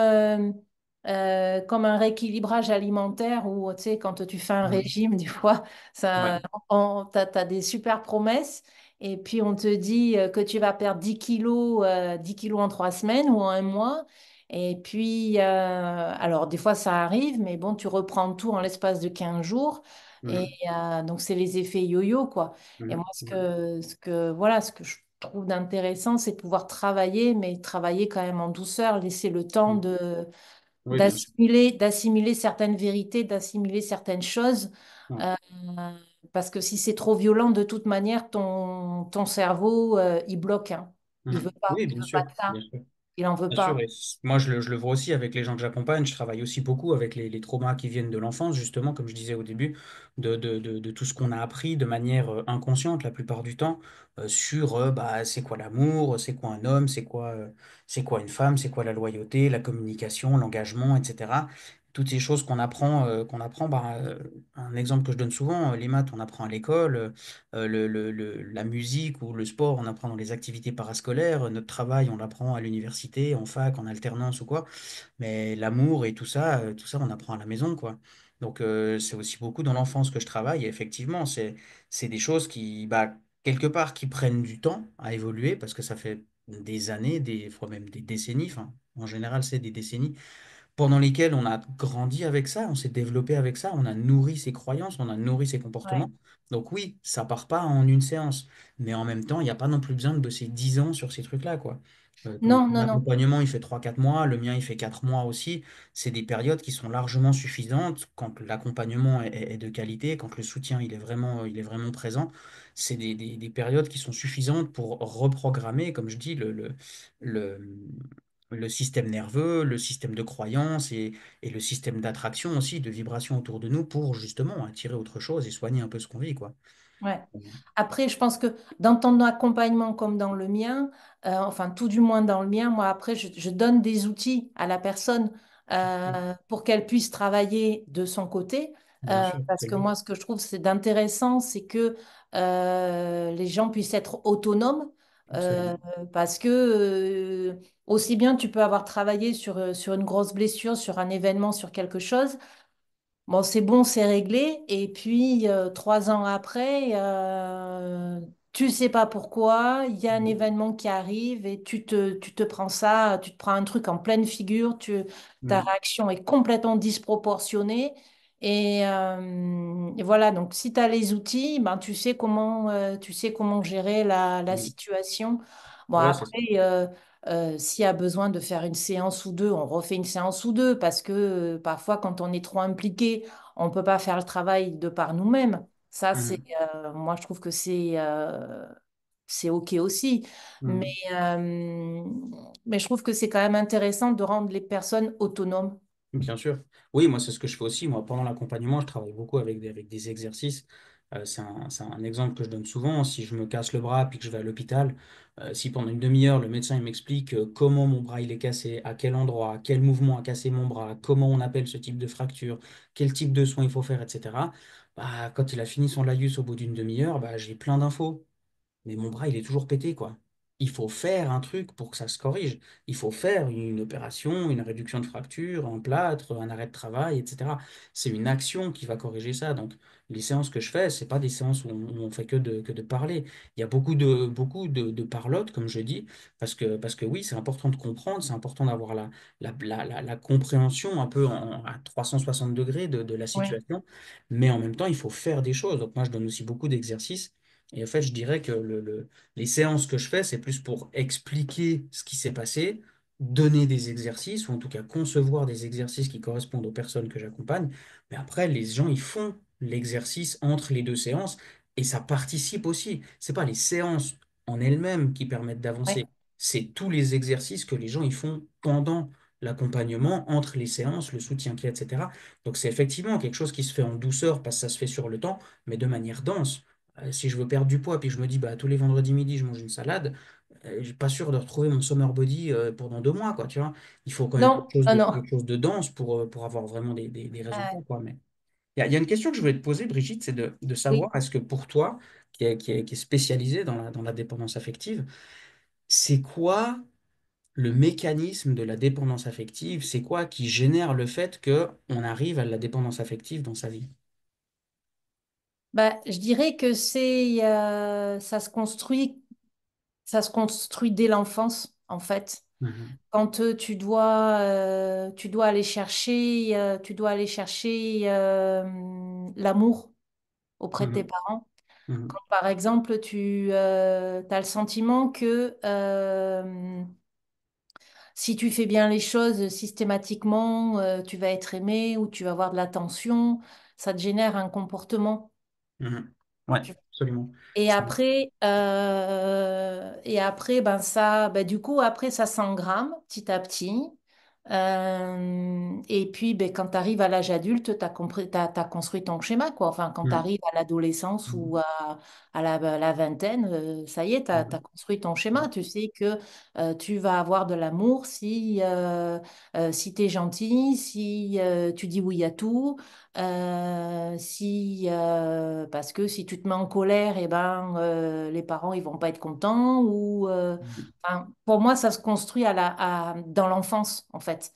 un rééquilibrage alimentaire où, tu sais, quand tu fais un Mhm. régime, des fois, Ouais. t'as des super promesses et puis on te dit que tu vas perdre 10 kilos en 3 semaines ou en un mois. Et puis, alors des fois ça arrive, mais bon, tu reprends tout en l'espace de 15 jours. Et Mhm. donc, c'est les effets yo-yo, quoi. Et moi, Mhm. Mhm. voilà, ce que je trouve d'intéressant, c'est de pouvoir travailler, mais travailler quand même en douceur, laisser le temps Mhm. Oui, bien sûr. d'assimiler certaines vérités, d'assimiler certaines choses. Ouais. Euh, Parce que si c'est trop violent, de toute manière, ton cerveau, il bloque, hein. Mhm. Oui, Il bien veut pas sûr. de ça. Bien sûr. Il en veut Bien sûr, pas. et moi je le vois aussi avec les gens que j'accompagne. Je travaille aussi beaucoup avec les traumas qui viennent de l'enfance, justement, comme je disais au début, de tout ce qu'on a appris de manière inconsciente la plupart du temps sur bah, c'est quoi l'amour, c'est quoi un homme, c'est quoi une femme, c'est quoi la loyauté, la communication, l'engagement, etc. toutes ces choses qu'on apprend, bah, un exemple que je donne souvent, les maths, on apprend à l'école, la musique ou le sport, on apprend dans les activités parascolaires, notre travail, on l'apprend à l'université, en fac, en alternance ou quoi. Mais l'amour et tout ça, on apprend à la maison, quoi. Donc, c'est aussi beaucoup dans l'enfance que je travaille. Et effectivement, c'est des choses qui, bah, quelque part, qui prennent du temps à évoluer parce que ça fait des années, des fois même des décennies. Enfin, en général, c'est des décennies pendant lesquelles on a grandi avec ça, on s'est développé avec ça, on a nourri ses croyances, on a nourri ses Ouais. comportements. Donc oui, ça part pas en une séance, mais en même temps, il n'y a pas non plus besoin de bosser 10 ans sur ces trucs-là, quoi. Non, Ton non, non. accompagnement, il fait 3 4 mois, le mien, il fait 4 mois aussi. C'est des périodes qui sont largement suffisantes quand l'accompagnement est de qualité, quand le soutien, il est vraiment présent. C'est des périodes qui sont suffisantes pour reprogrammer, comme je dis, le, le système nerveux, le système de croyance et le système d'attraction aussi, de vibration autour de nous pour justement attirer autre chose et soigner un peu ce qu'on vit, quoi. Ouais. Après, je pense que dans ton accompagnement comme dans le mien, enfin tout du moins dans le mien, moi après, je donne des outils à la personne pour qu'elle puisse travailler de son côté. Bien sûr, Parce c'est le que but. moi, ce que je trouve c'est d'intéressant, c'est que les gens puissent être autonomes. euh, Absolument. Parce que aussi bien tu peux avoir travaillé sur une grosse blessure, sur un événement, sur quelque chose. Bon, c'est bon, c'est réglé. Et puis, 3 ans après, tu sais pas pourquoi, il y a un Mhm. événement qui arrive et tu te prends ça, tu te prends un truc en pleine figure, ta Mhm. réaction est complètement disproportionnée. Et voilà, donc si tu as les outils, ben, tu sais comment gérer la Oui. situation. Bon, Ouais, après, c'est ça. s'il y a besoin de faire une séance ou deux, on refait une séance ou deux parce que parfois, quand on est trop impliqué, on ne peut pas faire le travail de par nous-mêmes. Ça, Mhm. moi, je trouve que c'est OK aussi. Mais, Mhm. euh, mais je trouve que c'est quand même intéressant de rendre les personnes autonomes. Bien sûr. Oui, moi, c'est ce que je fais aussi. Moi, pendant l'accompagnement, je travaille beaucoup avec des exercices. C'est un exemple que je donne souvent. Si je me casse le bras puis que je vais à l'hôpital, si pendant une demi-heure, le médecin il m'explique comment mon bras il est cassé, à quel endroit, quel mouvement a cassé mon bras, comment on appelle ce type de fracture, quel type de soin il faut faire, etc. Bah, quand il a fini son laïus au bout d'une demi-heure, bah, j'ai plein d'infos. Mais mon bras, il est toujours pété, quoi. Il faut faire un truc pour que ça se corrige. Il faut faire une opération, une réduction de fracture, un plâtre, un arrêt de travail, etc. C'est une action qui va corriger ça. Donc, les séances que je fais, c'est pas des séances où on fait que de parler. Il y a beaucoup de parlotte, comme je dis, parce que oui, c'est important de comprendre, c'est important d'avoir la compréhension un peu à 360 degrés de la Oui, situation. Mais en même temps, il faut faire des choses. Donc, moi, je donne aussi beaucoup d'exercices. Et en fait, je dirais que les séances que je fais, c'est plus pour expliquer ce qui s'est passé, donner des exercices, ou en tout cas concevoir des exercices qui correspondent aux personnes que j'accompagne. Mais après, les gens, ils font l'exercice entre les deux séances, et ça participe aussi. C'est pas les séances en elles-mêmes qui permettent oui, d'avancer, c'est tous les exercices que les gens ils font pendant l'accompagnement, entre les séances, le soutien qu'il y a, etc. Donc c'est effectivement quelque chose qui se fait en douceur parce que ça se fait sur le temps, mais de manière dense. Si je veux perdre du poids, puis je me dis, bah, tous les vendredis midi, je mange une salade, je suis pas sûr de retrouver mon summer body pendant 2 mois, quoi, tu vois. Il faut quand même non, non, non. quelque chose de dense pour avoir vraiment des résultats, Euh, quoi. Mais il y a une question que je voulais te poser, Brigitte, c'est de oui. savoir, est-ce que pour toi, qui est spécialisé dans la dépendance affective, c'est quoi le mécanisme de la dépendance affective? C'est quoi qui génère le fait que on arrive à la dépendance affective dans sa vie? Bah, je dirais que ça se construit dès l'enfance, en fait. Mhm. Quand tu dois aller chercher l'amour auprès de tes Mhm. parents. Mhm. Quand, par exemple, tu as le sentiment que si tu fais bien les choses systématiquement, tu vas être aimé ou tu vas avoir de l'attention, ça te génère un comportement. Mhm. Ouais, Tu- absolument. Et après, ben du coup, après, ça s'engramme petit à petit. Et puis, ben, quand tu arrives à l'âge adulte, tu as construit ton schéma, quoi. Enfin, quand tu Mm. arrives à l'adolescence ou à la vingtaine, ça y est, tu as Mm. construit ton schéma. Tu sais que tu vas avoir de l'amour si tu es gentil, si tu dis oui à tout, parce que si tu te mets en colère, et ben, les parents, ils vont pas être contents. Enfin, pour moi, ça se construit dans l'enfance, en fait.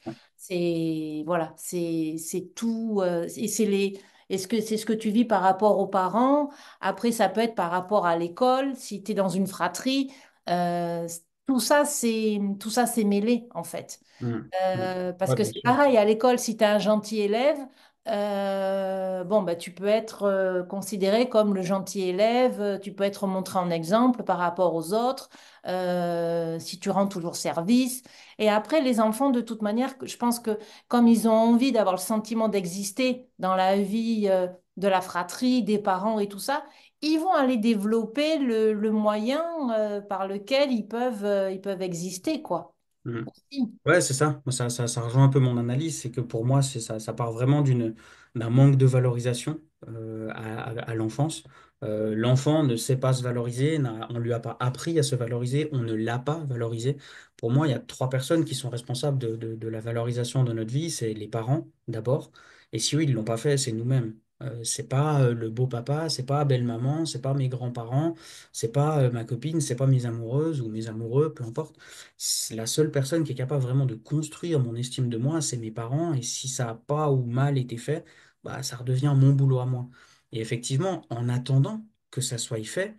Voilà, c'est tout. Et est-ce que c'est ce que tu vis par rapport aux parents? Après, ça peut être par rapport à l'école, si tu es dans une fratrie. Euh, tout ça, c'est mêlé, en fait. Mm. Mm. Parce Ouais, que bien c'est sûr. pareil, à l'école, si tu es un gentil élève, bon, bah, tu peux être considéré comme le gentil élève, tu peux être montré en exemple par rapport aux autres, si tu rends toujours service. Et après, les enfants, de toute manière, je pense que comme ils ont envie d'avoir le sentiment d'exister dans la vie de la fratrie, des parents et tout ça, ils vont aller développer le moyen par lequel ils peuvent exister, quoi. Mm. Aussi. Ouais, c'est ça. Moi, ça rejoint un peu mon analyse. C'est que pour moi, c'est ça, ça part vraiment d'un manque de valorisation à l'enfance. L'enfant ne sait pas se valoriser, on lui a pas appris à se valoriser, on ne l'a pas valorisé. Pour moi, il y a trois personnes qui sont responsables de la valorisation de notre vie. C'est les parents, d'abord. Et si eux, ils l'ont pas fait, c'est nous-mêmes. C'est pas le beau papa, c'est pas belle maman, c'est pas mes grands-parents, c'est pas ma copine, c'est pas mes amoureuses ou mes amoureux, peu importe. La seule personne qui est capable vraiment de construire mon estime de moi, c'est mes parents. Et si ça n'a pas ou mal été fait, bah, ça redevient mon boulot à moi. Et effectivement, en attendant que ça soit fait,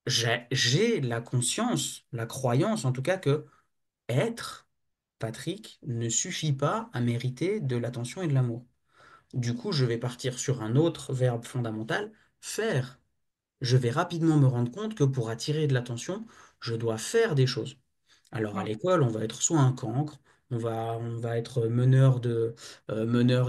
j'ai la conscience, la croyance en tout cas que être Patrick ne suffit pas à mériter de l'attention et de l'amour. Du coup, je vais partir sur un autre verbe fondamental, faire. Je vais rapidement me rendre compte que pour attirer de l'attention, je dois faire des choses. Alors à Mm. l'école, on va être soit un cancre, on va être meneur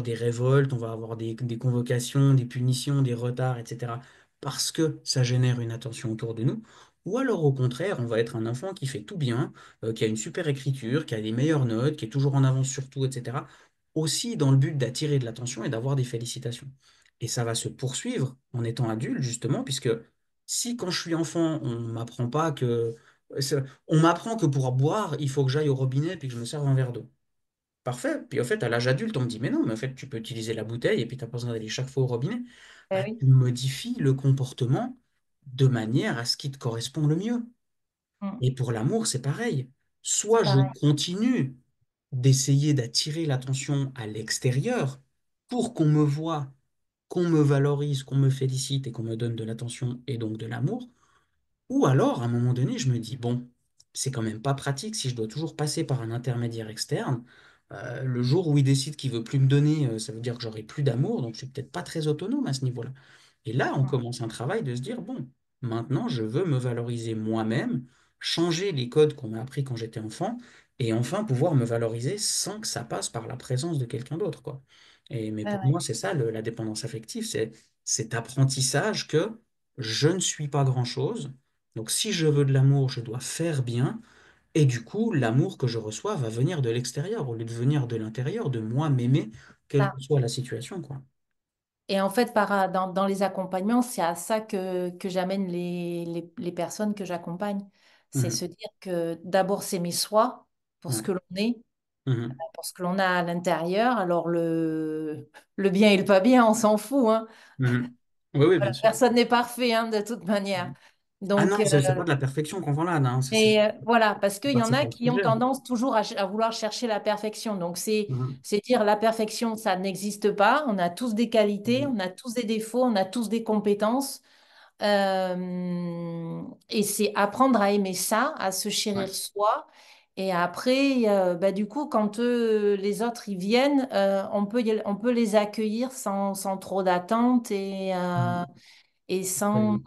des révoltes, on va avoir des convocations, des punitions, des retards, etc. Parce que ça génère une attention autour de nous. Ou alors au contraire, on va être un enfant qui fait tout bien, qui a une super écriture, qui a des meilleures notes, qui est toujours en avance sur tout, etc. Aussi dans le but d'attirer de l'attention et d'avoir des félicitations. Et ça va se poursuivre en étant adulte, justement, puisque si quand je suis enfant, on ne m'apprend pas que on m'apprend que pour boire, il faut que j'aille au robinet et puis que je me serve un verre d'eau. Parfait. Puis en fait, à l'âge adulte, on me dit, mais non, mais en fait, tu peux utiliser la bouteille et puis tu n'as pas besoin d'aller chaque fois au robinet. Eh Bah, oui. tu modifies le comportement de manière à ce qui te correspond le mieux. Mm. Et pour l'amour, c'est pareil. C'est Soit je pareil. continue d'essayer d'attirer l'attention à l'extérieur pour qu'on me voie, qu'on me valorise, qu'on me félicite et qu'on me donne de l'attention et donc de l'amour, ou alors, à un moment donné, je me dis, bon, c'est quand même pas pratique si je dois toujours passer par un intermédiaire externe. Le jour où il décide qu'il veut plus me donner, ça veut dire que j'aurai plus d'amour, donc je suis peut-être pas très autonome à ce niveau-là. Et là, on Mm. commence un travail de se dire, bon, maintenant, je veux me valoriser moi-même, changer les codes qu'on m'a appris quand j'étais enfant, et enfin pouvoir me valoriser sans que ça passe par la présence de quelqu'un d'autre, quoi. Mais Ouais, pour ouais. moi, c'est ça, la dépendance affective, c'est cet apprentissage que je ne suis pas grand-chose, donc si je veux de l'amour, je dois faire bien. Et du coup, l'amour que je reçois va venir de l'extérieur au lieu de venir de l'intérieur, de moi m'aimer, quelle que Ça. soit la situation, quoi. Et en fait, dans les accompagnements, c'est à ça que j'amène les personnes que j'accompagne. C'est Mhm. se dire que d'abord s'aimer soi pour ce Ouais. que l'on est, Mhm. pour ce que l'on a à l'intérieur. Alors le bien et le pas bien, on s'en fout, hein. Mhm. Oui, oui, bien Voilà, sûr. personne n'est parfait, hein, de toute manière. Ah Donc, non, c'est pas de la perfection qu'on vend là, non, mais voilà, parce qu'il y en c'est a pas le qui ont sujet. tendance toujours à vouloir chercher la perfection. Donc, Mhm. c'est dire la perfection, ça n'existe pas. On a tous des qualités, Mhm. on a tous des défauts, on a tous des compétences. Et c'est apprendre à aimer ça, à se Ouais. chérir soi. Et après, bah, du coup, quand les autres ils viennent, on peut les accueillir sans trop d'attente Mhm. et Absolument.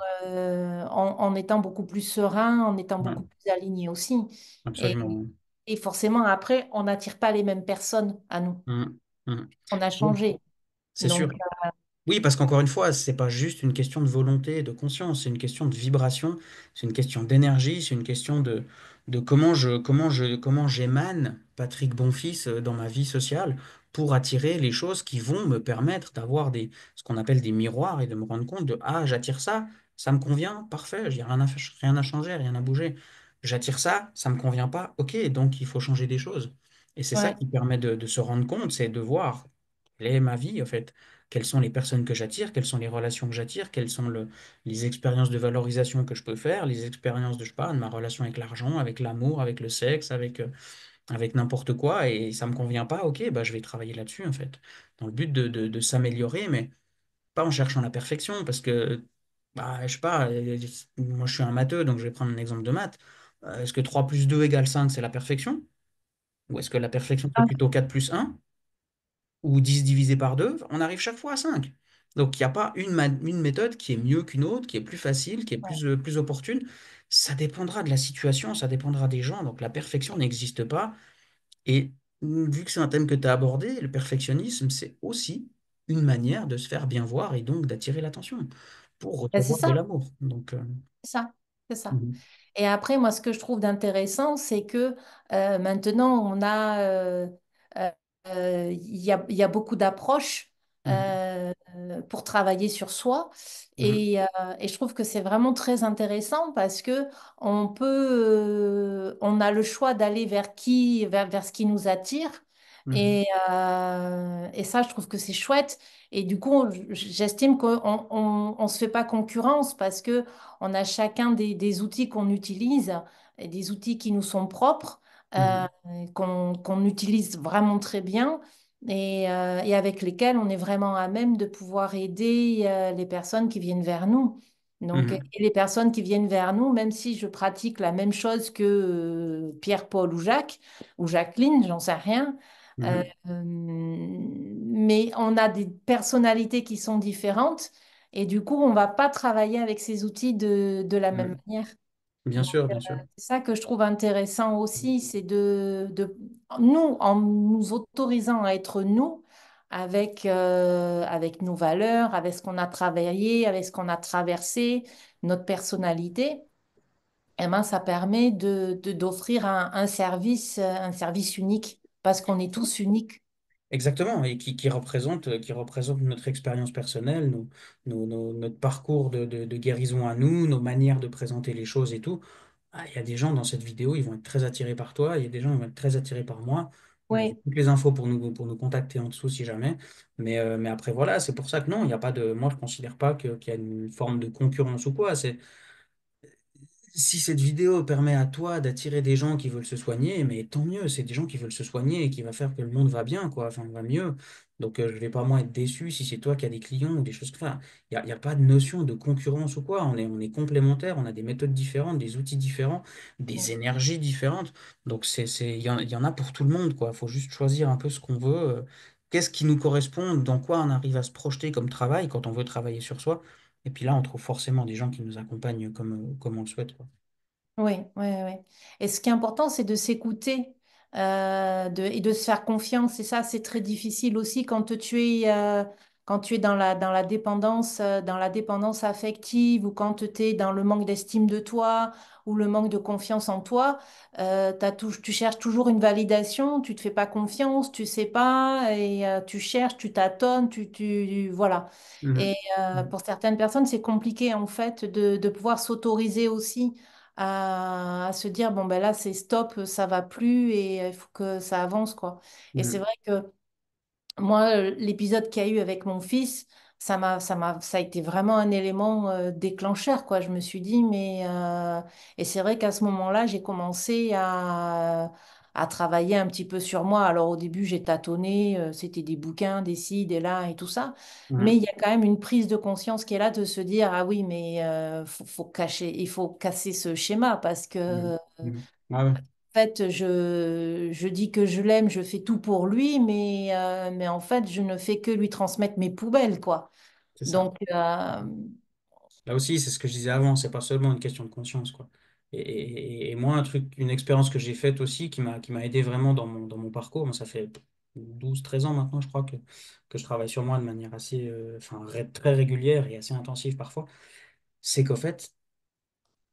en étant beaucoup plus serein, en étant Ouais. beaucoup plus aligné aussi. Et, Absolument. et forcément, après, on n'attire pas les mêmes personnes à nous. Mhm. Mhm. On a Ouais. changé. C'est sûr. Donc, Oui, parce qu'encore une fois, c'est pas juste une question de volonté et de conscience, c'est une question de vibration, c'est une question d'énergie, c'est une question de comment j'émane Patrick Bonfils dans ma vie sociale pour attirer les choses qui vont me permettre d'avoir ce qu'on appelle des miroirs et de me rendre compte de, ah, j'attire ça, ça me convient, parfait, j'ai rien à changer, rien à bouger. J'attire ça me convient pas, ok, donc il faut changer des choses. Et c'est ça Ouais, qui permet de se rendre compte, c'est de voir quelle est ma vie, en fait. Quelles sont les personnes que j'attire, quelles sont les relations que j'attire, quelles sont les expériences de valorisation que je peux faire, les expériences de, je sais pas, de ma relation avec l'argent, avec l'amour, avec le sexe, avec n'importe quoi, et ça me convient pas, ok, bah, je vais travailler là-dessus, en fait, dans le but de s'améliorer, mais pas en cherchant la perfection, parce que, bah, je sais pas, moi je suis un matheux, donc je vais prendre un exemple de maths. Est-ce que 3 plus 2 égale 5 c'est la perfection? Ou est-ce que la perfection serait ah, plutôt 4 plus 1? Ou 10 divisé par 2 on arrive chaque fois à 5. Donc, il n'y a pas une méthode qui est mieux qu'une autre, qui est plus facile, qui est ouais. plus opportune. Ça dépendra de la situation, ça dépendra des gens. Donc, la perfection n'existe pas. Et vu que c'est un thème que tu as abordé, le perfectionnisme, c'est aussi une manière de se faire bien voir et donc d'attirer l'attention pour Ben, c'est recevoir de ça, l'amour. Donc, c'est ça, c'est ça. mhm, Et après, moi, ce que je trouve d'intéressant, c'est que maintenant, euh, il y a beaucoup d'approches mhm, pour travailler sur soi. mhm, Et je trouve que c'est vraiment très intéressant parce que on a le choix d'aller vers ce qui nous attire. mhm, Et ça, je trouve que c'est chouette. Et du coup, j'estime qu'on se fait pas concurrence parce que on a chacun des outils qu'on utilise, et des outils qui nous sont propres, euh, mhm, qu'on utilise vraiment très bien et avec lesquels on est vraiment à même de pouvoir aider les personnes qui viennent vers nous. Donc, et mhm, les personnes qui viennent vers nous, même si je pratique la même chose que Pierre, Paul ou Jacques, ou Jacqueline, j'en sais rien, euh, mhm, mais on a des personnalités qui sont différentes et du coup, on va pas travailler avec ces outils de la même mhm. manière. Bien Donc, sûr, bien sûr. c'est ça que je trouve intéressant aussi, c'est nous, en nous autorisant à être nous, avec nos valeurs, avec ce qu'on a travaillé, avec ce qu'on a traversé, notre personnalité, eh ben, ça permet d'offrir un service unique, parce qu'on est tous uniques. Exactement, et qui représente notre expérience personnelle, notre parcours de guérison à nous, nos manières de présenter les choses et tout. Ah, il y a des gens dans cette vidéo, ils vont être très attirés par toi, il y a des gens qui vont être très attirés par moi. Vous avez Oui, toutes les infos pour nous contacter en dessous si jamais. Mais après, voilà, c'est pour ça que non, il n'y a pas de. Moi, je ne considère pas qu'il y a une forme de concurrence ou quoi. Si cette vidéo permet à toi d'attirer des gens qui veulent se soigner, mais tant mieux, c'est des gens qui veulent se soigner et qui va faire que le monde va bien, quoi, enfin, va mieux. Donc, je vais pas, moi, être déçu si c'est toi qui as des clients ou des choses comme ça. Il y a pas de notion de concurrence ou quoi. On est complémentaires, on a des méthodes différentes, des outils différents, des énergies différentes. Donc, il y en a pour tout le monde, quoi. Il faut juste choisir un peu ce qu'on veut, qu'est-ce qui nous correspond, dans quoi on arrive à se projeter comme travail quand on veut travailler sur soi. Et puis là, on trouve forcément des gens qui nous accompagnent comme on le souhaite, quoi. oui, oui, oui. Et ce qui est important, c'est de s'écouter et de se faire confiance. Et ça, c'est très difficile aussi quand tu es dans la dépendance affective ou quand tu es dans le manque d'estime de toi ou le manque de confiance en toi. Tu cherches toujours une validation, tu te fais pas confiance, tu sais pas et tu cherches, tu tâtonnes, voilà. Et Mhm. Mhm. pour certaines personnes, c'est compliqué en fait de pouvoir s'autoriser aussi à se dire, bon, ben là, c'est stop, ça va plus et il faut que ça avance, quoi. Et c'est Mhm. vrai que moi, l'épisode qu'il y a eu avec mon fils, ça a été vraiment un élément déclencheur, quoi. Je me suis dit, et c'est vrai qu'à ce moment-là, j'ai commencé à travailler un petit peu sur moi. Alors au début, j'ai tâtonné, c'était des bouquins, des ci, des là et tout ça. Mais il Mhm. y a quand même une prise de conscience qui est là de se dire, ah oui, mais il faut casser ce schéma parce Mhm. que Mhm. Ah ouais, fait, je dis que je l'aime, je fais tout pour lui, mais en fait, je ne fais que lui transmettre mes poubelles, quoi. c'est ça. Donc, Là aussi, c'est ce que je disais avant, c'est pas seulement une question de conscience, quoi. Et moi, une expérience que j'ai faite aussi qui m'a aidé vraiment dans mon parcours, moi, ça fait 12 13 ans maintenant, je crois, que je travaille sur moi de manière assez, enfin, très régulière et assez intensive parfois, c'est qu'en fait,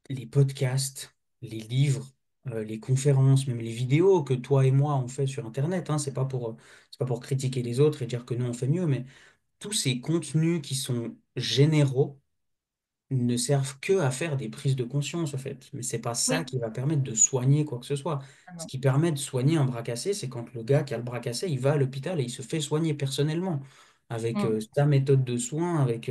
les podcasts, les livres, les conférences, même les vidéos que toi et moi on fait sur Internet, hein, c'est pas pour critiquer les autres et dire que nous on fait mieux, mais tous ces contenus qui sont généraux ne servent que à faire des prises de conscience, en fait. Mais c'est pas ça Oui. qui va permettre de soigner quoi que ce soit. Ah Ce non. qui permet de soigner un bras cassé, c'est quand le gars qui a le bras cassé, il va à l'hôpital et il se fait soigner personnellement, avec Mm, sa méthode de soins, avec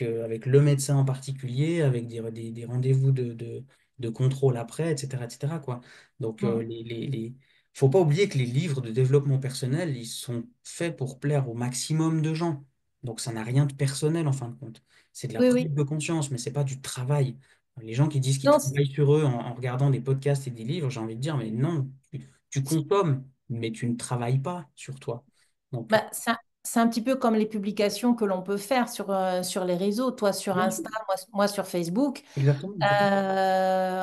le médecin en particulier, avec des rendez-vous de contrôle après, etc., etc., quoi. Donc, mm. faut pas oublier que les livres de développement personnel, ils sont faits pour plaire au maximum de gens. Donc, ça n'a rien de personnel en fin de compte. C'est de la Oui, prise oui. de conscience, mais c'est pas du travail. Les gens qui disent qu'ils Non, travaillent sur eux en regardant des podcasts et des livres, j'ai envie de dire, mais non, tu consommes, mais tu ne travailles pas sur toi. Donc, bah, c'est un petit peu comme les publications que l'on peut faire sur les réseaux. Toi sur bien sûr, Insta, moi sur Facebook. exactement, exactement.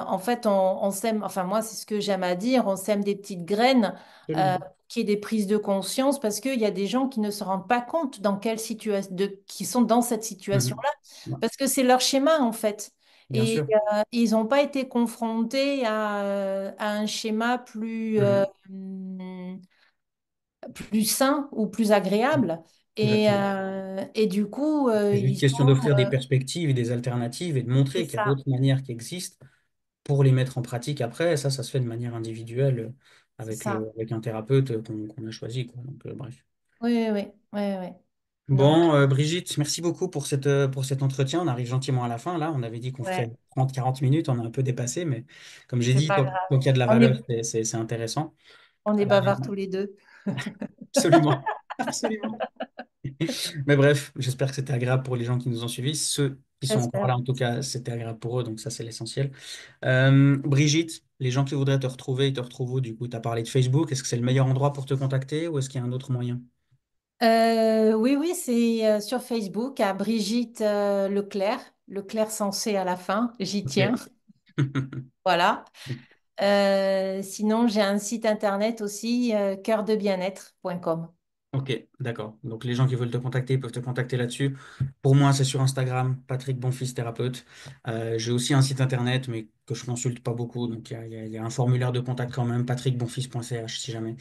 En fait, on sème, enfin moi, c'est ce que j'aime à dire, on sème des petites graines Absolument. qui est des prises de conscience parce qu'il y a des gens qui ne se rendent pas compte dans quelle situation, qui sont dans cette Mhm. situation-là, Ouais, parce que c'est leur schéma en fait. bien Et sûr. ils n'ont pas été confrontés à un schéma Mhm. plus sain ou plus agréable. Exactement. Et du coup, C'est juste ils question sont... d'offrir des perspectives et des alternatives et de c'est montrer qu'il y a ça, d'autres manières qui existent pour les mettre en pratique après. Ça se fait de manière individuelle c'est ça. avec un thérapeute qu'on a choisi, quoi. Donc, bref. Oui, oui, oui, oui, oui. Donc, Bon, Brigitte, merci beaucoup pour cet entretien. On arrive gentiment à la fin, là. On avait dit qu'on ferait ouais, 30 40 minutes. On a un peu dépassé, mais comme j'ai c'est dit, pas tant grave. qu'il y a de la valeur, c'est intéressant. On est Euh, bavards tous les deux. absolument. Absolument. Mais bref, j'espère que c'était agréable pour les gens qui nous ont suivis. Ceux qui sont encore J'espère. là, en tout cas, c'était agréable pour eux, donc ça, c'est l'essentiel. Brigitte, les gens qui voudraient te retrouver, ils te retrouvent où? Du coup, tu as parlé de Facebook. Est-ce que c'est le meilleur endroit pour te contacter ou est-ce qu'il y a un autre moyen? Oui, oui, c'est sur Facebook à Brigitte Leclerc, Leclerc censé à la fin, j'y Ok. tiens. Voilà. Sinon, j'ai un site internet aussi, cœurdebien-être.com. Ok, d'accord. Donc les gens qui veulent te contacter peuvent te contacter là-dessus. Pour moi, c'est sur Instagram, Patrick Bonfils thérapeute. J'ai aussi un site internet, mais que je consulte pas beaucoup. Donc il y a un formulaire de contact quand même, patrickbonfils.ch si jamais.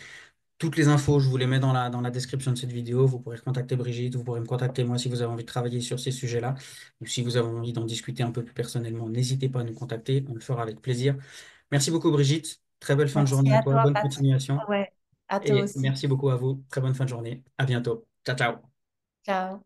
Toutes les infos, je vous les mets dans la description de cette vidéo. Vous pourrez contacter Brigitte, vous pourrez me contacter moi si vous avez envie de travailler sur ces sujets-là. Ou si vous avez envie d'en discuter un peu plus personnellement, n'hésitez pas à nous contacter, on le fera avec plaisir. Merci beaucoup Brigitte. Très belle fin de Merci journée à à toi, toi, bonne Patrick. continuation. Ouais, à toi Et aussi. merci beaucoup à vous. Très bonne fin de journée. À bientôt. Ciao, ciao. Ciao.